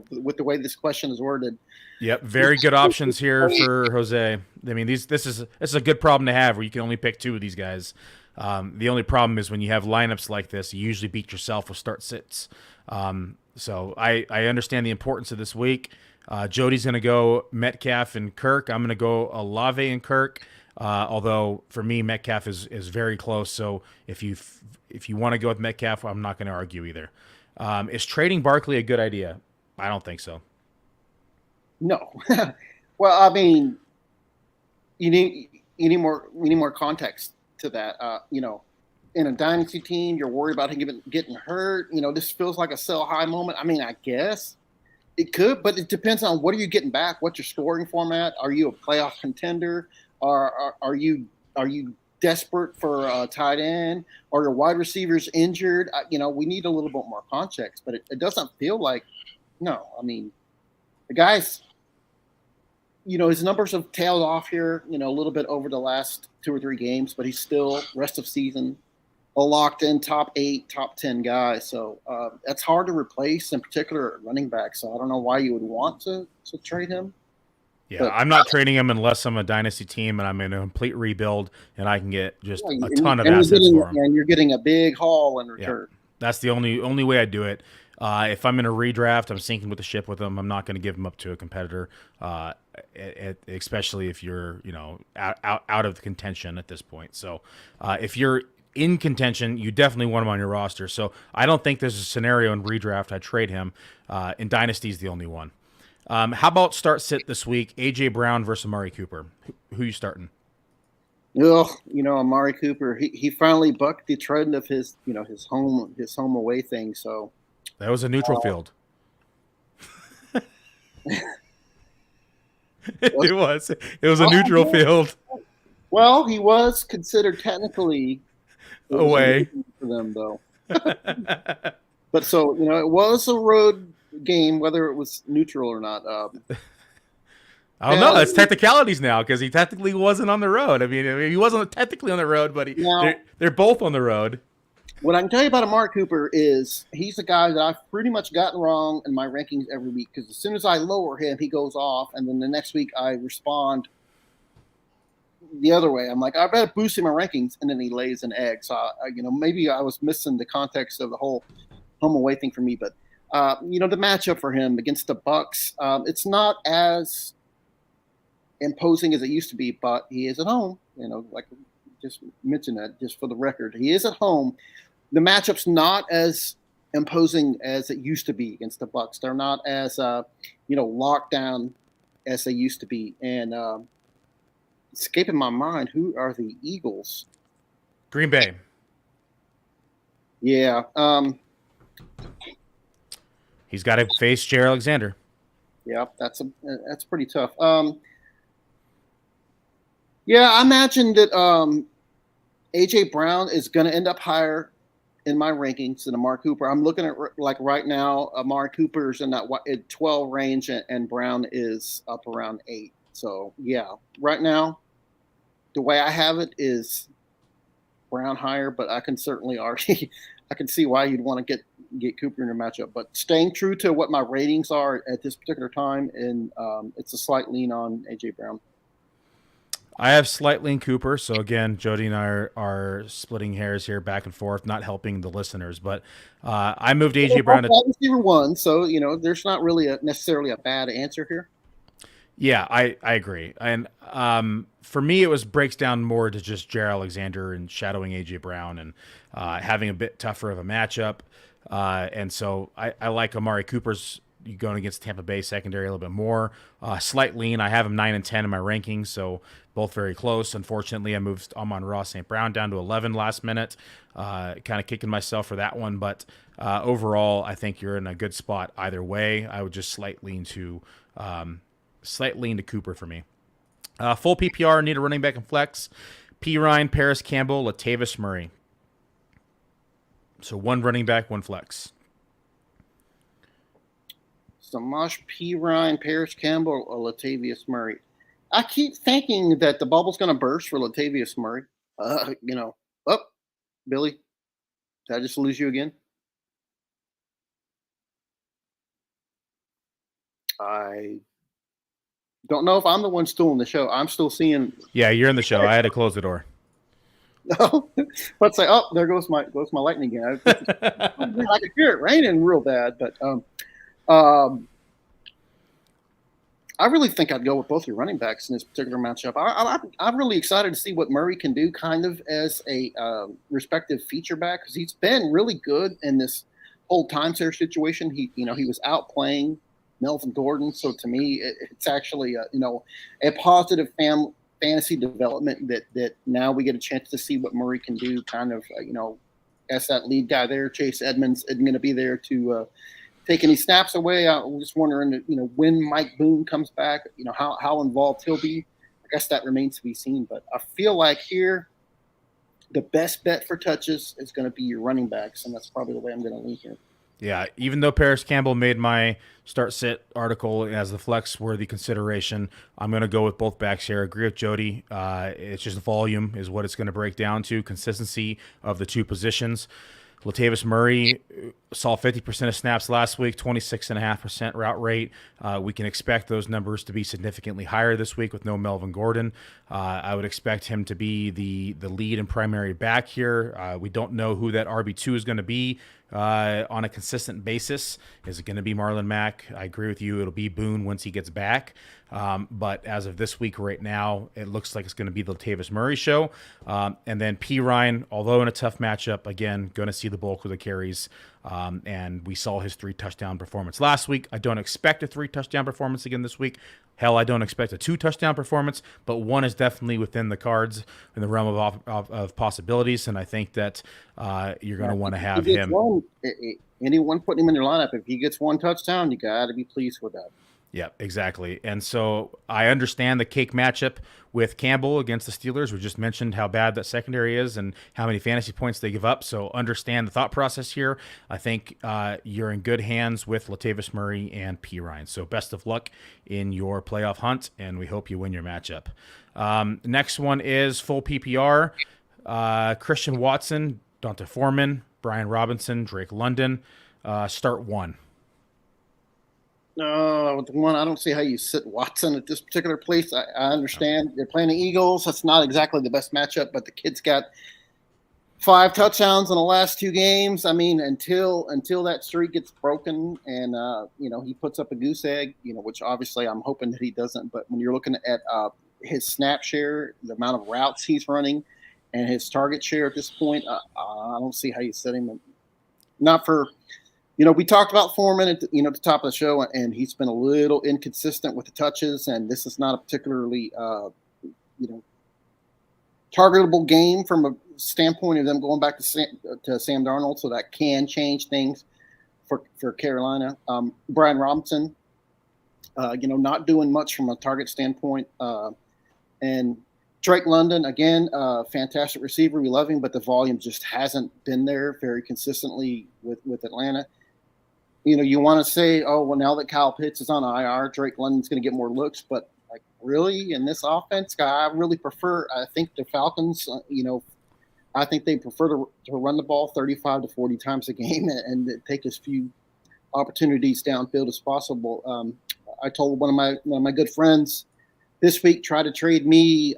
with the way this question is worded. Yep, very good options here for Jose. I mean, this is a good problem to have, where you can only pick 2 of these guys. The only problem is when you have lineups like this, you usually beat yourself with start sits. So I understand the importance of this week. Jody's going to go Metcalf and Kirk. I'm going to go Olave and Kirk. Although for me, Metcalf is very close. So if you want to go with Metcalf, I'm not going to argue either. Is trading Barkley a good idea? I don't think so. No. Well, I mean, you need more context to that. In a dynasty team, you're worried about him getting hurt. This feels like a sell high moment. I mean, I guess it could, but it depends on what are you getting back. What's your scoring format? Are you a playoff contender? Are you desperate for a tight end? Are your wide receivers injured? We need a little bit more context, but it doesn't feel like. No, I mean, the guy's. His numbers have tailed off here, a little bit over the last 2 or 3 games, but he's still rest of season a locked in top 8, top 10 guy. So that's hard to replace, in particular at running back. So I don't know why you would want to trade him. Yeah, but I'm not trading him unless I'm a dynasty team and I'm in a complete rebuild and I can get just a ton of assets for him. And you're getting a big haul in return. Yeah, that's the only way I do it. If I'm in a redraft, I'm sinking with the ship with him. I'm not going to give him up to a competitor, especially if you're out of the contention at this point. So if you're in contention, you definitely want him on your roster. So I don't think there's a scenario in redraft I trade him. In Dynasty is the only one. How about start sit this week? A.J. Brown versus Amari Cooper. Who you starting? Amari Cooper. He finally bucked the trend of his home away thing. So that was a neutral field. It was a neutral field. Well, he was considered technically away for them, though. But so it was a road game, whether it was neutral or not. I don't know. It's technicalities now because he technically wasn't on the road. I mean, he wasn't technically on the road, but they're both on the road. What I can tell you about Amari Cooper is he's a guy that I've pretty much gotten wrong in my rankings every week because as soon as I lower him, he goes off, and then the next week I respond the other way. I'm like, I better boost him my rankings, and then he lays an egg. So, maybe I was missing the context of the whole home away thing for me, but the matchup for him against the Bucs, it's not as imposing as it used to be, but he is at home. like just mention that just for the record. He is at home. The matchup's not as imposing as it used to be against the Bucks. They're not as locked down as they used to be. And escaping my mind, who are the Eagles? Green Bay. Yeah. He's got to face Jair Alexander. Yeah, that's pretty tough. Yeah, I imagine that AJ Brown is going to end up higher in my rankings than Amari Cooper. I'm looking at like right now, Amari Cooper's in that 12 range, and Brown is up around 8. So yeah, right now, the way I have it is Brown higher, but I can certainly argue. I can see why you'd want to get Cooper in your matchup. But staying true to what my ratings are at this particular time, and it's a slight lean on AJ Brown. I have slight lean Cooper, so again, Jody and I are splitting hairs here, back and forth, not helping the listeners. But I moved AJ Brown to receiver 1, so there's not really necessarily a bad answer here. Yeah, I agree, and for me, it breaks down more to just Jair Alexander and shadowing AJ Brown and having a bit tougher of a matchup, and so I like Amari Cooper's going against Tampa Bay secondary a little bit more. Slight lean. I have him 9 and 10 in my rankings, so both very close. Unfortunately, I moved Amon-Ra St. Brown down to 11 last minute. Kind of kicking myself for that one, but overall, I think you're in a good spot either way. I would just slight lean to Cooper for me. Full PPR, need a running back and flex. P. Ryan, Paris Campbell, Latavius Murray. So one running back, one flex. Samaje Perine, Paris Campbell, or Latavius Murray. I keep thinking that the bubble's going to burst for Latavius Murray. Billy, did I just lose you again? I don't know if I'm the one still in the show. I'm still seeing. Yeah, you're in the show. I had to close the door. No, let's say, there goes my lightning again. I could hear it raining real bad, but I really think I'd go with both your running backs in this particular matchup. I'm really excited to see what Murray can do, kind of as a respective feature back, because he's been really good in this whole timeshare situation. He was out playing Melvin Gordon, so to me, it's actually a positive fantasy development that now we get a chance to see what Murray can do, kind of as that lead guy there. Chase Edmonds isn't going to be there to take any snaps away. I'm just wondering, when Mike Boone comes back, how involved he'll be. I guess that remains to be seen. But I feel like here, the best bet for touches is going to be your running backs, and that's probably the way I'm going to lean here. Yeah, even though Paris Campbell made my start-sit article as the flex-worthy consideration, I'm going to go with both backs here. I agree with Jody. It's just volume is what it's going to break down to, consistency of the two positions. Latavius Murray saw 50% of snaps last week, 26.5% route rate. We can expect those numbers to be significantly higher this week with no Melvin Gordon. I would expect him to be the lead and primary back here. We don't know who that RB2 is going to be on a consistent basis. Is it going to be Marlon Mack? I agree with you. It'll be Boone once he gets back. But as of this week right now, it looks like it's going to be the Latavius Murray show. And then P. Ryan, although in a tough matchup, again, going to see the bulk of the carries. And we saw his 3-touchdown performance last week. I don't expect a 3-touchdown performance again this week. Hell, I don't expect a 2-touchdown performance, but one is definitely within the cards in the realm of possibilities. And I think that you're going to want to have him. Anyone putting him in your lineup, if he gets 1 touchdown, you got to be pleased with that. Yeah, exactly. And so I understand the cake matchup with Campbell against the Steelers. We just mentioned how bad that secondary is and how many fantasy points they give up. So understand the thought process here. I think you're in good hands with Latavius Murray and P. Ryan. So best of luck in your playoff hunt, and we hope you win your matchup. Next one is full PPR. Christian Watson, Donta Foreman, Brian Robinson, Drake London. Start 1. No, one, I don't see how you sit Watson at this particular place. I understand they're playing the Eagles. That's not exactly the best matchup, but the kid's got 5 touchdowns in the last 2 games. I mean, until that streak gets broken and he puts up a goose egg, which obviously I'm hoping that he doesn't. But when you're looking at his snap share, the amount of routes he's running, and his target share at this point, I don't see how you set him. Not for, we talked about Foreman at the top of the show, and he's been a little inconsistent with the touches, and this is not a particularly, targetable game from a standpoint of them going back to Sam Darnold, so that can change things for Carolina. Brian Robinson, not doing much from a target standpoint. And Drake London, again, fantastic receiver. We love him, but the volume just hasn't been there very consistently with Atlanta. You want to say, oh, well, now that Kyle Pitts is on IR, Drake London's going to get more looks. But, really, in this offense, I really prefer – I think the Falcons, I think they prefer to run the ball 35 to 40 times a game and take as few opportunities downfield as possible. I told one of my good friends this week, try to trade me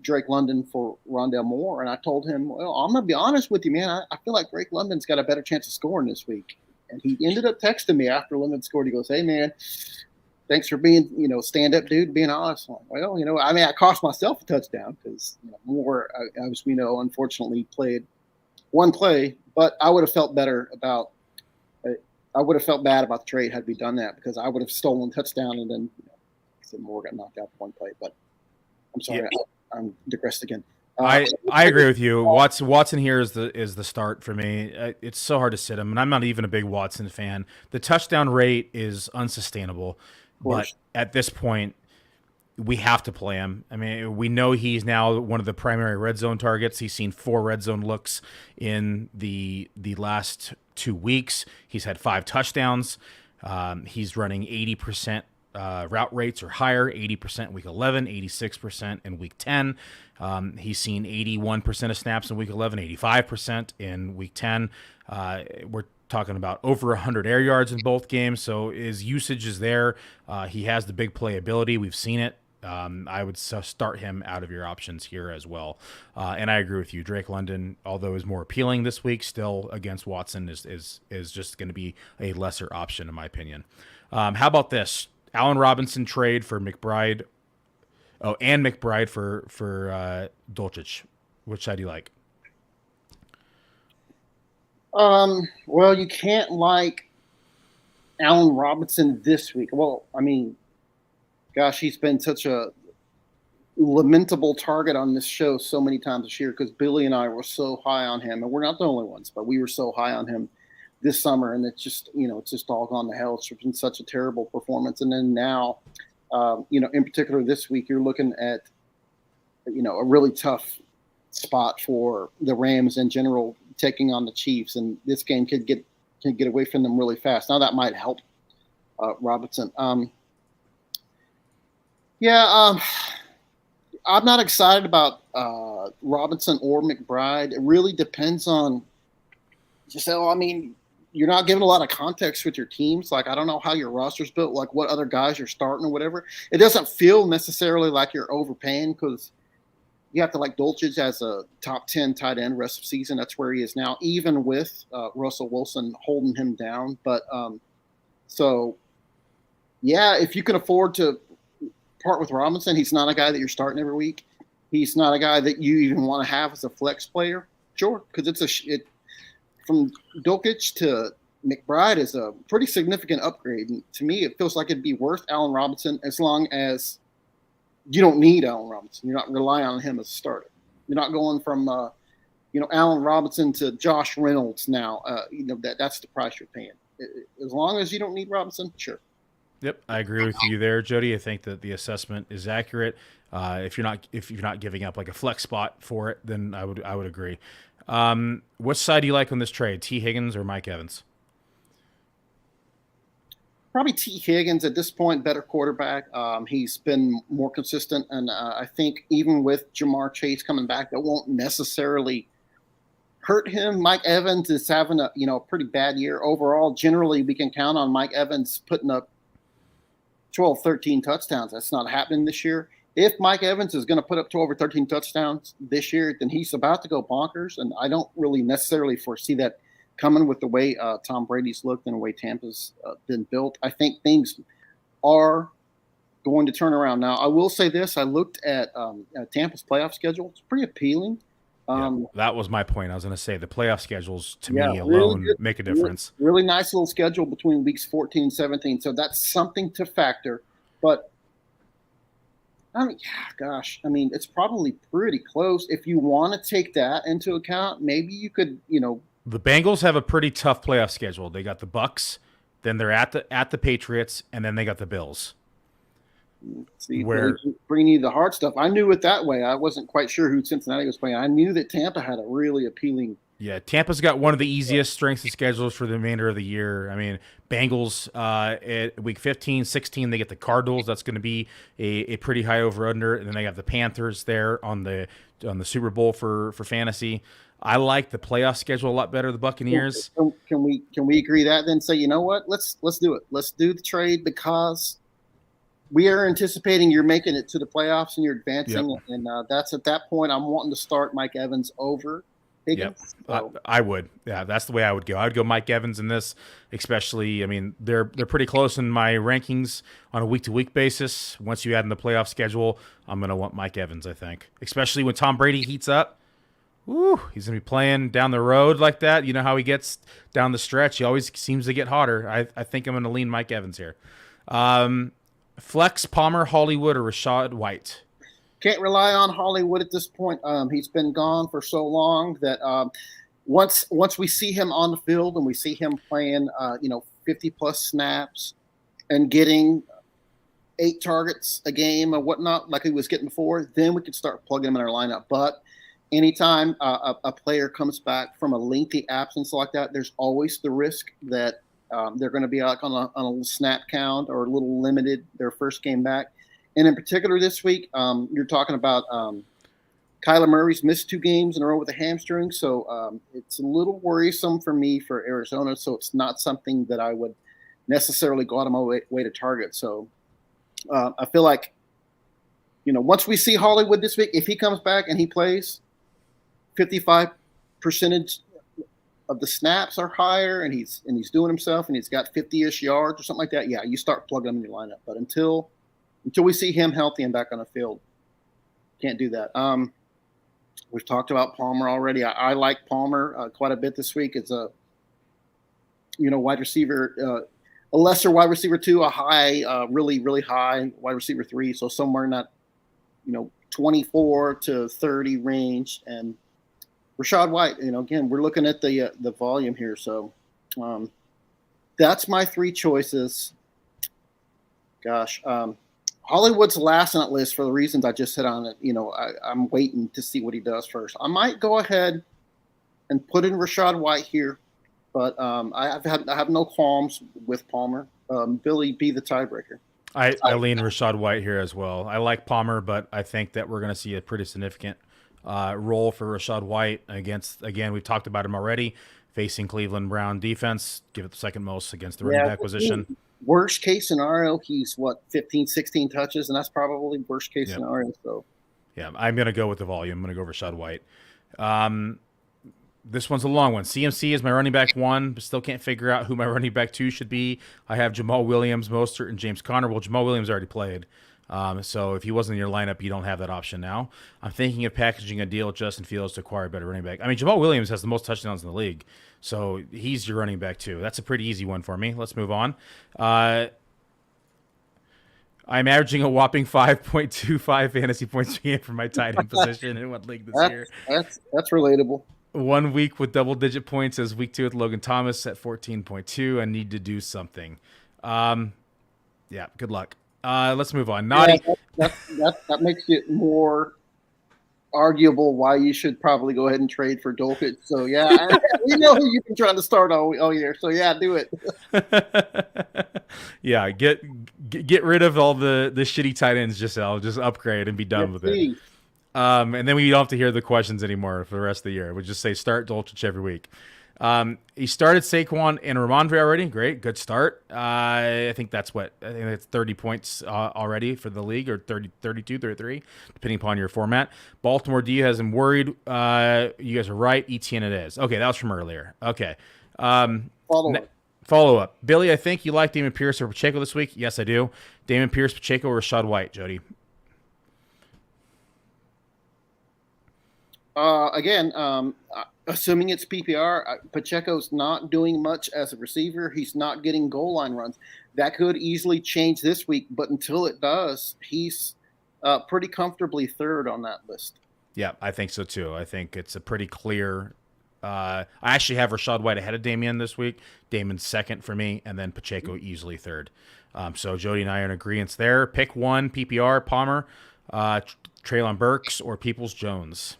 Drake London for Rondale Moore, and I told him, well, I'm going to be honest with you, man. I feel like Drake London's got a better chance of scoring this week. And he ended up texting me after London scored. He goes, hey, man, thanks for being, stand-up dude, being honest. Like, well, I cost myself a touchdown because Moore, as we know, unfortunately played one play, but I would have felt better about I would have felt bad about the trade had we done that, because I would have stolen touchdown and then Moore got knocked out for one play. But I'm sorry, yeah. I'm digressed again. I agree with you. Watson here is the start for me. It's so hard to sit him, and I'm not even a big Watson fan. The touchdown rate is unsustainable, but at this point, we have to play him. I mean, we know he's now one of the primary red zone targets. He's seen 4 red zone looks in the last 2 weeks. He's had 5 touchdowns. He's running 80% route rates or higher, 80% in week 11, 86% in week 10. He's seen 81% of snaps in week 11, 85% in week 10. We're talking about over 100 air yards in both games, so his usage is there. He has the big playability. We've seen it. I would start him out of your options here as well. And I agree with you. Drake London, although is more appealing this week, still against Watson is just going to be a lesser option in my opinion. How about this? Allen Robinson trade for McBride. Oh, and McBride for Dulcich. Which side do you like? Well, you can't like Allen Robinson this week. Well, I mean, gosh, he's been such a lamentable target on this show so many times this year, because Billy and I were so high on him, and we're not the only ones, but we were so high on him this summer, and it's just all gone to hell. It's been such a terrible performance. And then now, in particular this week, you're looking at, a really tough spot for the Rams in general, taking on the Chiefs, and this game can get away from them really fast. Now that might help Robinson. I'm not excited about Robinson or McBride. It really depends on you're not given a lot of context with your teams. Like, I don't know how your roster's built, like what other guys you're starting or whatever. It doesn't feel necessarily like you're overpaying, because you have to like Dulcich as a top 10 tight end rest of season. That's where he is now, even with Russell Wilson holding him down. But if you can afford to part with Robinson, he's not a guy that you're starting every week. He's not a guy that you even want to have as a flex player. Sure, because from Dulcich to McBride is a pretty significant upgrade. And to me, it feels like it'd be worth Allen Robinson, as long as you don't need Allen Robinson. You're not relying on him as a starter. You're not going from, Allen Robinson to Josh Reynolds now. That's the price you're paying. As long as you don't need Robinson, sure. Yep, I agree with you there, Jody. I think that the assessment is accurate. If you're not giving up like a flex spot for it, then I would agree. What side do you like on this trade, T. Higgins or Mike Evans? Probably T. Higgins at this point, better quarterback. He's been more consistent, and I think even with Jamar Chase coming back, that won't necessarily hurt him. Mike Evans is having a pretty bad year overall. Generally, we can count on Mike Evans putting up 12, 13 touchdowns. That's not happening this year. If Mike Evans is going to put up 12 or 13 touchdowns this year, then he's about to go bonkers, and I don't really necessarily foresee that coming with the way Tom Brady's looked and the way Tampa's been built. I think things are going to turn around. Now, I will say this. I looked at Tampa's playoff schedule. It's pretty appealing. That was my point. I was going to say the playoff schedules, to me really alone, good, make a difference. Really nice little schedule between weeks 14 and 17. So that's something to factor. But, I mean, gosh, I mean, it's probably pretty close. If you want to take that into account, maybe you could, The Bengals have a pretty tough playoff schedule. They got the Bucks, then they're at the Patriots, and then they got the Bills. See, bringing you the hard stuff. I knew it that way. I wasn't quite sure who Cincinnati was playing. I knew that Tampa had a really appealing. Yeah, Tampa's got one of the easiest strengths of schedules for the remainder of the year. I mean, Bengals at week 15, 16, they get the Cardinals. That's going to be a pretty high over/under, and then they have the Panthers there on the Super Bowl for fantasy. I like the playoff schedule a lot better. The Buccaneers. Can we agree that then? Say, you know what? Let's do it. Let's do the trade because we are anticipating you're making it to the playoffs and you're advancing, and that's at that point I'm wanting to start Mike Evans over Higgins. Yep. So. I would. Yeah, that's the way I would go. I would go Mike Evans in this, especially. I mean, they're pretty close in my rankings on a week-to-week basis. Once you add in the playoff schedule, I'm going to want Mike Evans, I think, especially when Tom Brady heats up. Woo, he's going to be playing down the road like that. You know how he gets down the stretch. He always seems to get hotter. I think I'm going to lean Mike Evans here. Flex, Palmer, Hollywood, or Rachaad White? Can't rely on Hollywood at this point. He's been gone for so long that once we see him on the field and we see him playing 50-plus snaps and getting 8 targets a game or whatnot like he was getting before, then we could start plugging him in our lineup. But anytime a player comes back from a lengthy absence like that, there's always the risk that they're going to be like on a little snap count or a little limited their first game back. And in particular this week, you're talking about Kyler Murray's missed 2 games in a row with a hamstring. So it's a little worrisome for me for Arizona. So it's not something that I would necessarily go out of my way to target. So I feel like, once we see Hollywood this week, if he comes back and he plays, 55% of the snaps are higher, and he's doing himself, and he's got 50-ish yards or something like that. Yeah, you start plugging him in your lineup. But until we see him healthy and back on the field, can't do that. We've talked about Palmer already. I like Palmer quite a bit this week. It's a wide receiver, a lesser wide receiver 2, a high, really really high wide receiver 3. So somewhere in that 24 to 30 range. And Rachaad White, again, we're looking at the volume here. So that's my 3 choices. Gosh, Hollywood's last on that list for the reasons I just hit on it. I'm waiting to see what he does first. I might go ahead and put in Rachaad White here, but I have no qualms with Palmer. Billy, be the tiebreaker. I lean Rachaad White here as well. I like Palmer, but I think that we're going to see a pretty significant role for Rachaad White again, we've talked about him already, facing Cleveland Brown defense, give it the second most against the running back position. Worst case scenario, he's 15, 16 touches, and that's probably worst case scenario. So, yeah, I'm going to go with the volume. I'm going to go Rachaad White. This one's a long one. CMC is my running back 1, but still can't figure out who my running back 2 should be. I have Jamal Williams, Mostert, and James Conner. Well, Jamal Williams already played. So if he wasn't in your lineup, you don't have that option now. I'm thinking of packaging a deal with Justin Fields to acquire a better running back. I mean, Jamal Williams has the most touchdowns in the league, so he's your running back too. That's a pretty easy one for me. Let's move on. I'm averaging a whopping 5.25 fantasy points per game for my tight end position in what league this year. That's relatable. 1 week with double-digit points as week 2 with Logan Thomas at 14.2. I need to do something. Yeah, good luck. Let's move on. Naughty. Yeah, that makes it more arguable why you should probably go ahead and trade for Dolkett. So yeah, we know who you've been trying to start all year. So yeah, do it. Yeah, get rid of all the shitty tight ends. Just upgrade and be done with it. And then we don't have to hear the questions anymore for the rest of the year. We'll just say start Dolchich every week. He started Saquon and Ramondre already. Great, good start. I think that's 30 points already for the league, or 30, 32, 33, depending upon your format. Baltimore D has him worried. You guys are right. ETN it is. Okay, that was from earlier. Okay. Follow-up. Billy, I think you like Dameon Pierce or Pacheco this week. Yes, I do. Dameon Pierce, Pacheco, or Rachaad White, Jody? Again, assuming it's PPR, Pacheco's not doing much as a receiver. He's not getting goal line runs. That could easily change this week, but until it does, he's pretty comfortably third on that list. Yeah, I think so too. I think it's a pretty clear. I actually have Rachaad White ahead of Dameon this week. Damon's second for me, and then Pacheco easily third. So Jody and I are in agreement there. Pick one, PPR, Palmer, Treylon Burks, or Peoples-Jones.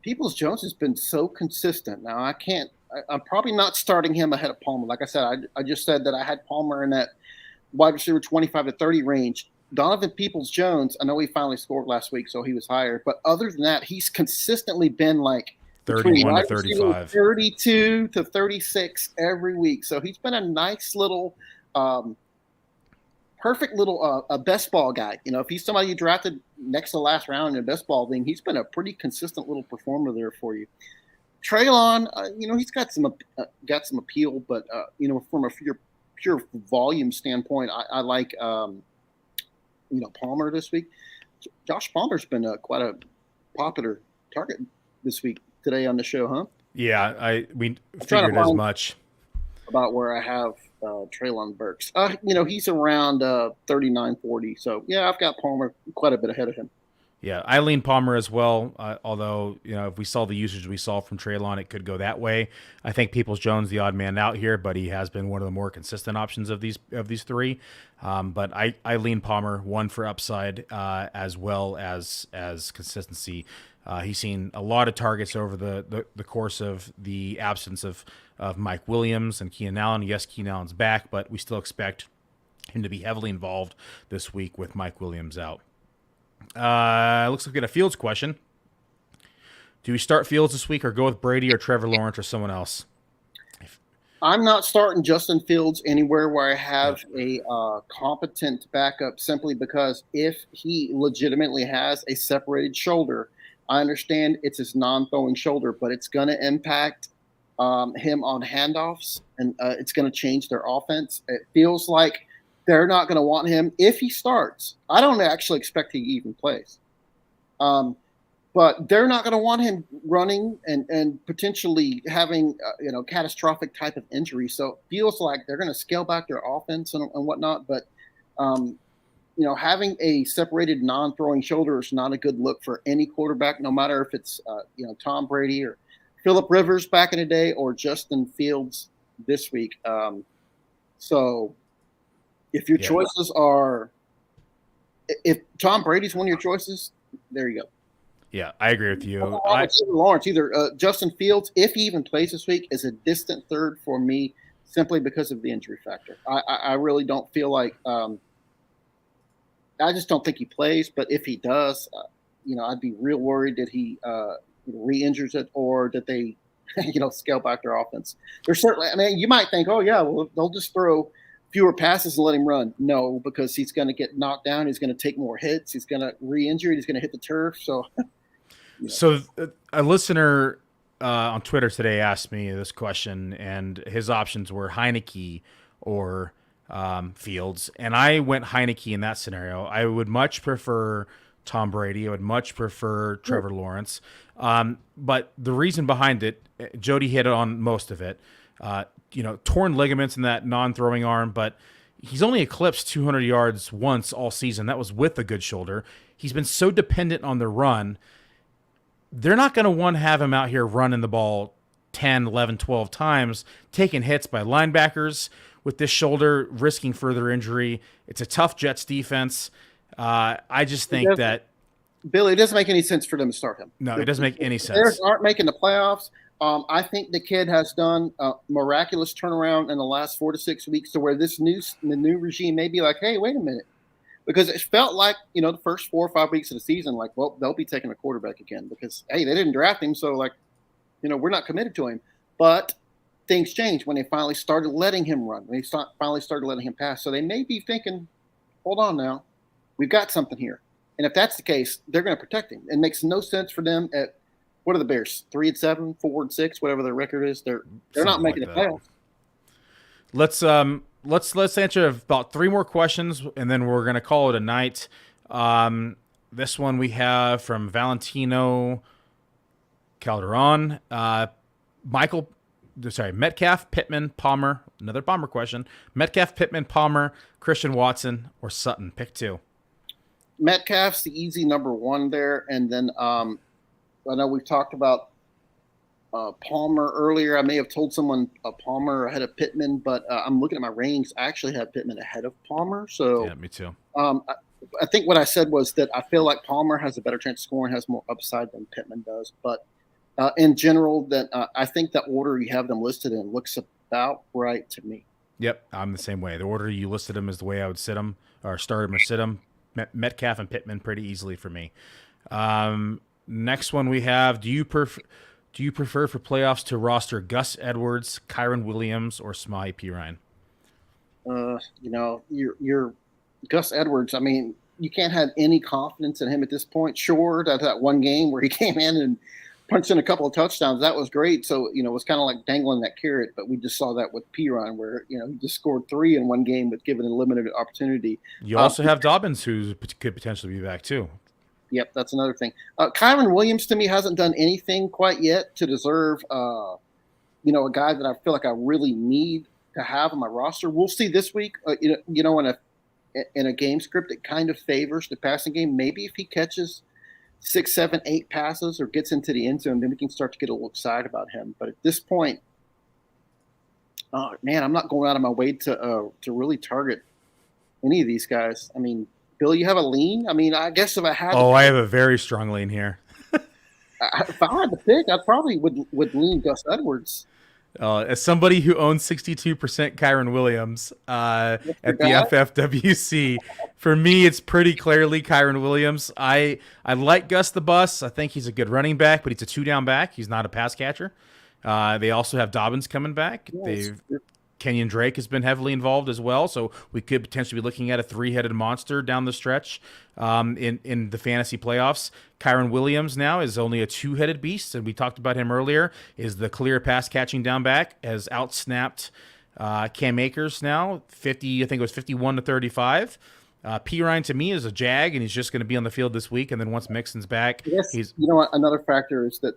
Peoples-Jones has been so consistent. Now, I'm probably not starting him ahead of Palmer. Like I said, I just said that I had Palmer in that wide receiver 25 to 30 range. Donovan Peoples-Jones, I know he finally scored last week, so he was higher. But other than that, he's consistently been like 31 to 35. 32 to 36 every week. So he's been a nice little perfect little best ball guy. If he's somebody you drafted next to the last round in a best ball thing, he's been a pretty consistent little performer there for you. Treylon, he's got some appeal, but from a pure volume standpoint, I like Palmer this week. Josh Palmer's been quite a popular target this week today on the show, huh? Yeah, we figured as much. About where I have Treylon Burks. He's around 39, 40. So, yeah, I've got Palmer quite a bit ahead of him. Yeah, I lean Palmer as well, although, if we saw the usage we saw from Treylon, it could go that way. I think Peoples-Jones the odd man out here, but he has been one of the more consistent options of these three. But I lean Palmer, one for upside as well as consistency. He's seen a lot of targets over the course of the absence of Mike Williams and Keenan Allen. Yes, Keenan Allen's back, but we still expect him to be heavily involved this week with Mike Williams out. Looks like we got a Fields question. Do we start Fields this week or go with Brady or Trevor Lawrence or someone else? I'm not starting Justin Fields anywhere where I have a competent backup, simply because if he legitimately has a separated shoulder, I understand it's his non-throwing shoulder, but it's going to impact him on handoffs, and it's going to change their offense. It feels like they're not going to want him if he starts. I don't actually expect he even plays. But they're not going to want him running and potentially having catastrophic type of injury. So it feels like they're going to scale back their offense and whatnot. But having a separated non-throwing shoulder is not a good look for any quarterback, no matter if it's Tom Brady or Phillip Rivers back in the day or Justin Fields this week. So if your choices are, if Tom Brady's one of your choices, there you go. Yeah, I agree with you. Lawrence, either Justin Fields, if he even plays this week, is a distant third for me, simply because of the injury factor. I really don't feel like I just don't think he plays. But if he does, I'd be real worried that he re-injures it, or that they scale back their offense. There's certainly, you might think, oh yeah, well they'll just throw fewer passes and let him run. No, because he's going to get knocked down. He's going to take more hits. He's going to re-injure. He's going to hit the turf. So. So a listener on Twitter today asked me this question, and his options were Heineke or Fields, and I went Heineke in that scenario. I would much prefer Tom Brady. I would much prefer Trevor Lawrence. But the reason behind it, Jody hit on most of it. Torn ligaments in that non-throwing arm, but he's only eclipsed 200 yards once all season. That was with a good shoulder. He's been so dependent on the run. They're not going to have him out here running the ball 10, 11, 12 times, taking hits by linebackers with this shoulder, risking further injury. It's a tough Jets defense. I just think that Billy, it doesn't make any sense for them to start him. No, it doesn't make any sense. Bears aren't making the playoffs. I think the kid has done a miraculous turnaround in the last 4 to 6 weeks, to where the new regime may be like, hey, wait a minute. Because it felt like, the first 4 or 5 weeks of the season, like, well, they'll be taking a quarterback again because, hey, they didn't draft him. So, we're not committed to him. But things changed when they finally started letting him run. When they finally started letting him pass. So they may be thinking, hold on now, we've got something here. And if that's the case, they're going to protect him. It makes no sense for them at, what are the Bears, 3-7, 4-6, whatever their record is. They're not making the playoffs. Let's answer about 3 more questions, and then we're gonna call it a night. This one we have from Valentino Calderon. Metcalf, Pittman, Palmer. Another Palmer question. Metcalf, Pittman, Palmer, Christian Watson, or Sutton. Pick 2. Metcalf's the easy number 1 there, and then I know we've talked about Palmer earlier. I may have told someone Palmer ahead of Pittman, but I'm looking at my ratings. I actually have Pittman ahead of Palmer. So yeah, me too. I think what I said was that I feel like Palmer has a better chance of scoring, has more upside than Pittman does. But in general, that I think the order you have them listed in looks about right to me. Yep, I'm the same way. The order you listed them is the way I would sit them, or start them or sit them. Metcalf and Pittman pretty easily for me. Next one we have: Do you prefer for playoffs to roster Gus Edwards, Kyron Williams, or Samaje Perine? You're Gus Edwards. I mean, you can't have any confidence in him at this point. Sure, that one game where he came in and punched in a couple of touchdowns, that was great. So, it was kind of like dangling that carrot, but we just saw that with Perine where, he just scored 3 in one game but given a limited opportunity. You also have Dobbins, who could potentially be back too. Yep, that's another thing. Kyron Williams, to me, hasn't done anything quite yet to deserve, a guy that I feel like I really need to have on my roster. We'll see this week, in a game script that kind of favors the passing game. Maybe if he catches 6, 7, 8 passes or gets into the end zone, then we can start to get a little excited about him. But at this point, I'm not going out of my way to really target any of these guys. I mean, Bill, you have a lean? I mean, I guess if I had I have a very strong lean here. If I had to pick, I probably would lean Gus Edwards. As somebody who owns 62% Kyron Williams at the FFWC, for me, it's pretty clearly Kyron Williams. I like Gus the Bus. I think he's a good running back, but he's a 2-down back. He's not a pass catcher. They also have Dobbins coming back. Yes. Kenyon Drake has been heavily involved as well, so we could potentially be looking at a 3-headed monster down the stretch in the fantasy playoffs. Kyron Williams now is only a 2-headed beast, and we talked about him earlier, is the clear pass-catching down back, has outsnapped Cam Akers now, 51-35. Perine, to me, is a jag, and he's just going to be on the field this week, and then once Mixon's back, he's another factor is that,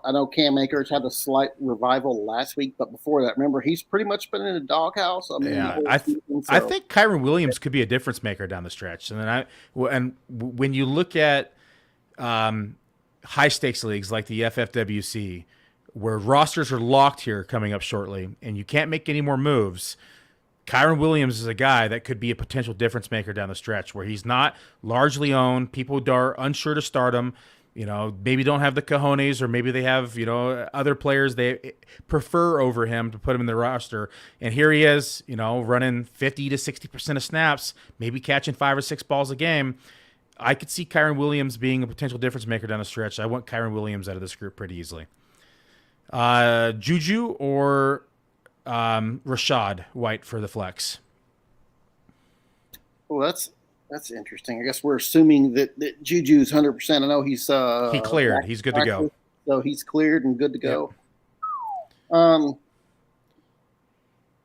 I know Cam Akers had a slight revival last week, but before that, remember, he's pretty much been in a doghouse. I think Kyron Williams could be a difference maker down the stretch. And when you look at high stakes leagues like the FFWC, where rosters are locked here coming up shortly, and you can't make any more moves, Kyron Williams is a guy that could be a potential difference maker down the stretch, where he's not largely owned. People are unsure to start him. Maybe don't have the cojones, or maybe they have, other players they prefer over him to put him in the roster. And here he is, running 50 to 60% of snaps, maybe catching 5 or 6 balls a game. I could see Kyron Williams being a potential difference maker down the stretch. I want Kyron Williams out of this group pretty easily. Juju or Rachaad White for the flex? Well, that's interesting. I guess we're assuming that Juju's 100%. I know he's he cleared. He's good to go. So he's cleared and good to go. Yep.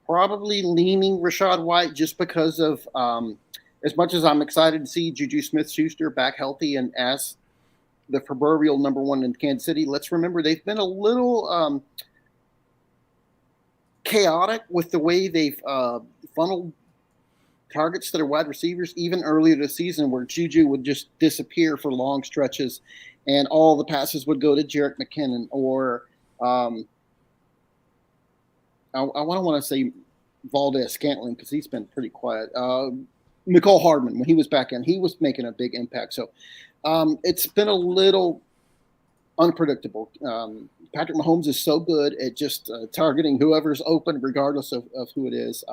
Probably leaning Rachaad White just because of as much as I'm excited to see Juju Smith-Schuster back healthy and as the proverbial number 1 in Kansas City. Let's remember they've been a little chaotic with the way they've funneled targets to their wide receivers, even earlier this season, where Juju would just disappear for long stretches and all the passes would go to Jerick McKinnon or I want to say Valdez Scantling because he's been pretty quiet. Nicole Hardman, when he was back in, he was making a big impact. So it's been a little unpredictable. Patrick Mahomes is so good at just targeting whoever's open, regardless of who it is.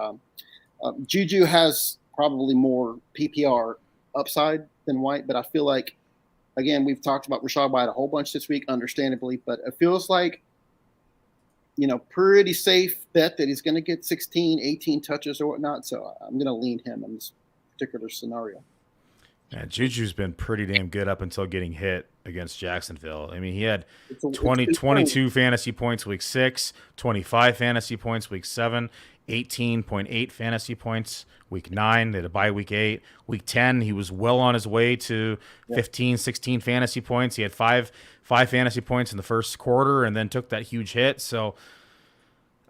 Juju has probably more PPR upside than White, but I feel like, again, we've talked about Rachaad White a whole bunch this week, understandably, but it feels like, pretty safe bet that he's going to get 16, 18 touches or whatnot. So I'm going to lean him in this particular scenario. Yeah, Juju's been pretty damn good up until getting hit against Jacksonville. I mean, he had It's a, it's 20, concerning. 22 fantasy points week 6, 25 fantasy points week 7, 18.8 fantasy points week 9. They had a bye week 8. Week 10, he was well on his way to 15, 16 fantasy points. He had five fantasy points in the first quarter and then took that huge hit. So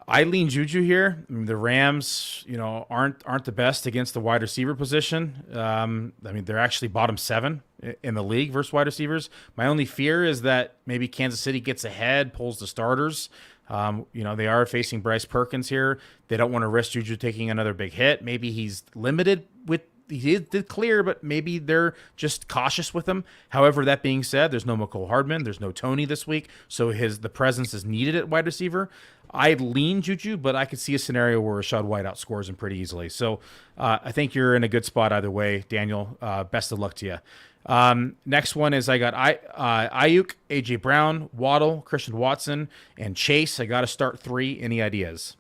I lean Juju here. I mean, the Rams, aren't the best against the wide receiver position. I mean, they're actually bottom 7 in the league versus wide receivers. My only fear is that maybe Kansas City gets ahead, pulls the starters. They are facing Bryce Perkins here. They don't want to risk Juju taking another big hit. Maybe he's limited with. He did clear, but maybe they're just cautious with him. However, that being said, there's no McCole Hardman, there's no Tony this week, so the presence is needed at wide receiver. I lean Juju, but I could see a scenario where Rachaad White outscores him pretty easily. So I think you're in a good spot either way, Daniel. Best of luck to you. Next one is I got Ayuk, AJ Brown, Waddle, Christian Watson, and Chase. I got to start 3. Any ideas?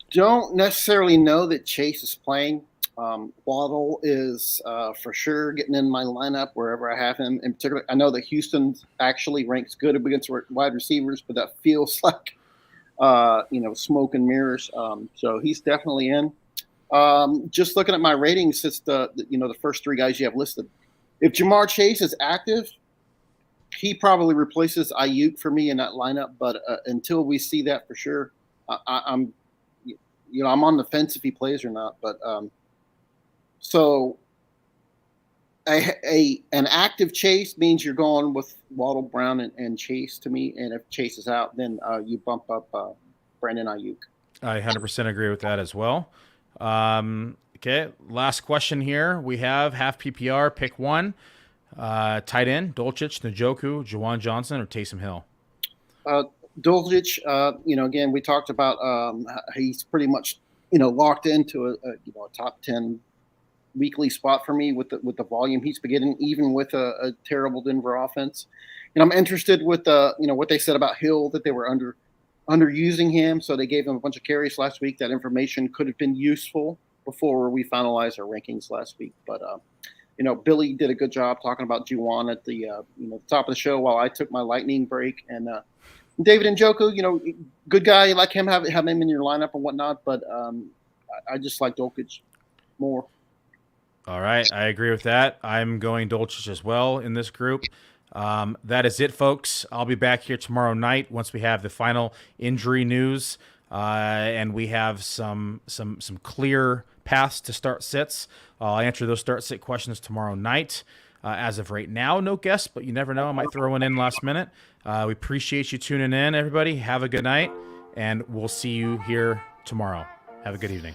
Don't necessarily know that Chase is playing. Waddle is for sure getting in my lineup wherever I have him. In particular, I know that Houston actually ranks good against wide receivers, but that feels like smoke and mirrors. So he's definitely in. Just looking at my ratings, it's the first 3 guys you have listed. If Jamar Chase is active, he probably replaces Ayuk for me in that lineup. But until we see that for sure, I'm on the fence if he plays or not. But so an active Chase means you're going with Waddle, Brown, and Chase to me. And if Chase is out, then you bump up Brandon Ayuk. I 100% agree with that as well. Okay, last question here. We have half PPR, pick 1. Tight end, Dulcich, Njoku, Juwan Johnson, or Taysom Hill? Dulcich, again, we talked about he's pretty much, locked into a top 10 weekly spot for me with the volume he's been getting, even with a terrible Denver offense. And I'm interested with what they said about Hill, that they were underusing him, so they gave him a bunch of carries last week. That information could have been useful before we finalized our rankings last week. But Billy did a good job talking about Juwan at the top of the show while I took my lightning break. And David Njoku, good guy. You like him, have him in your lineup and whatnot. But I just like Dulcich more. All right, I agree with that. I'm going Dulcich as well in this group. That is it, folks. I'll be back here tomorrow night once we have the final injury news and we have some clear paths to start sits. I'll answer those start sit questions tomorrow night. As of right now, no guests, but you never know. I might throw one in last minute. We appreciate you tuning in, everybody. Have a good night, and we'll see you here tomorrow. Have a good evening.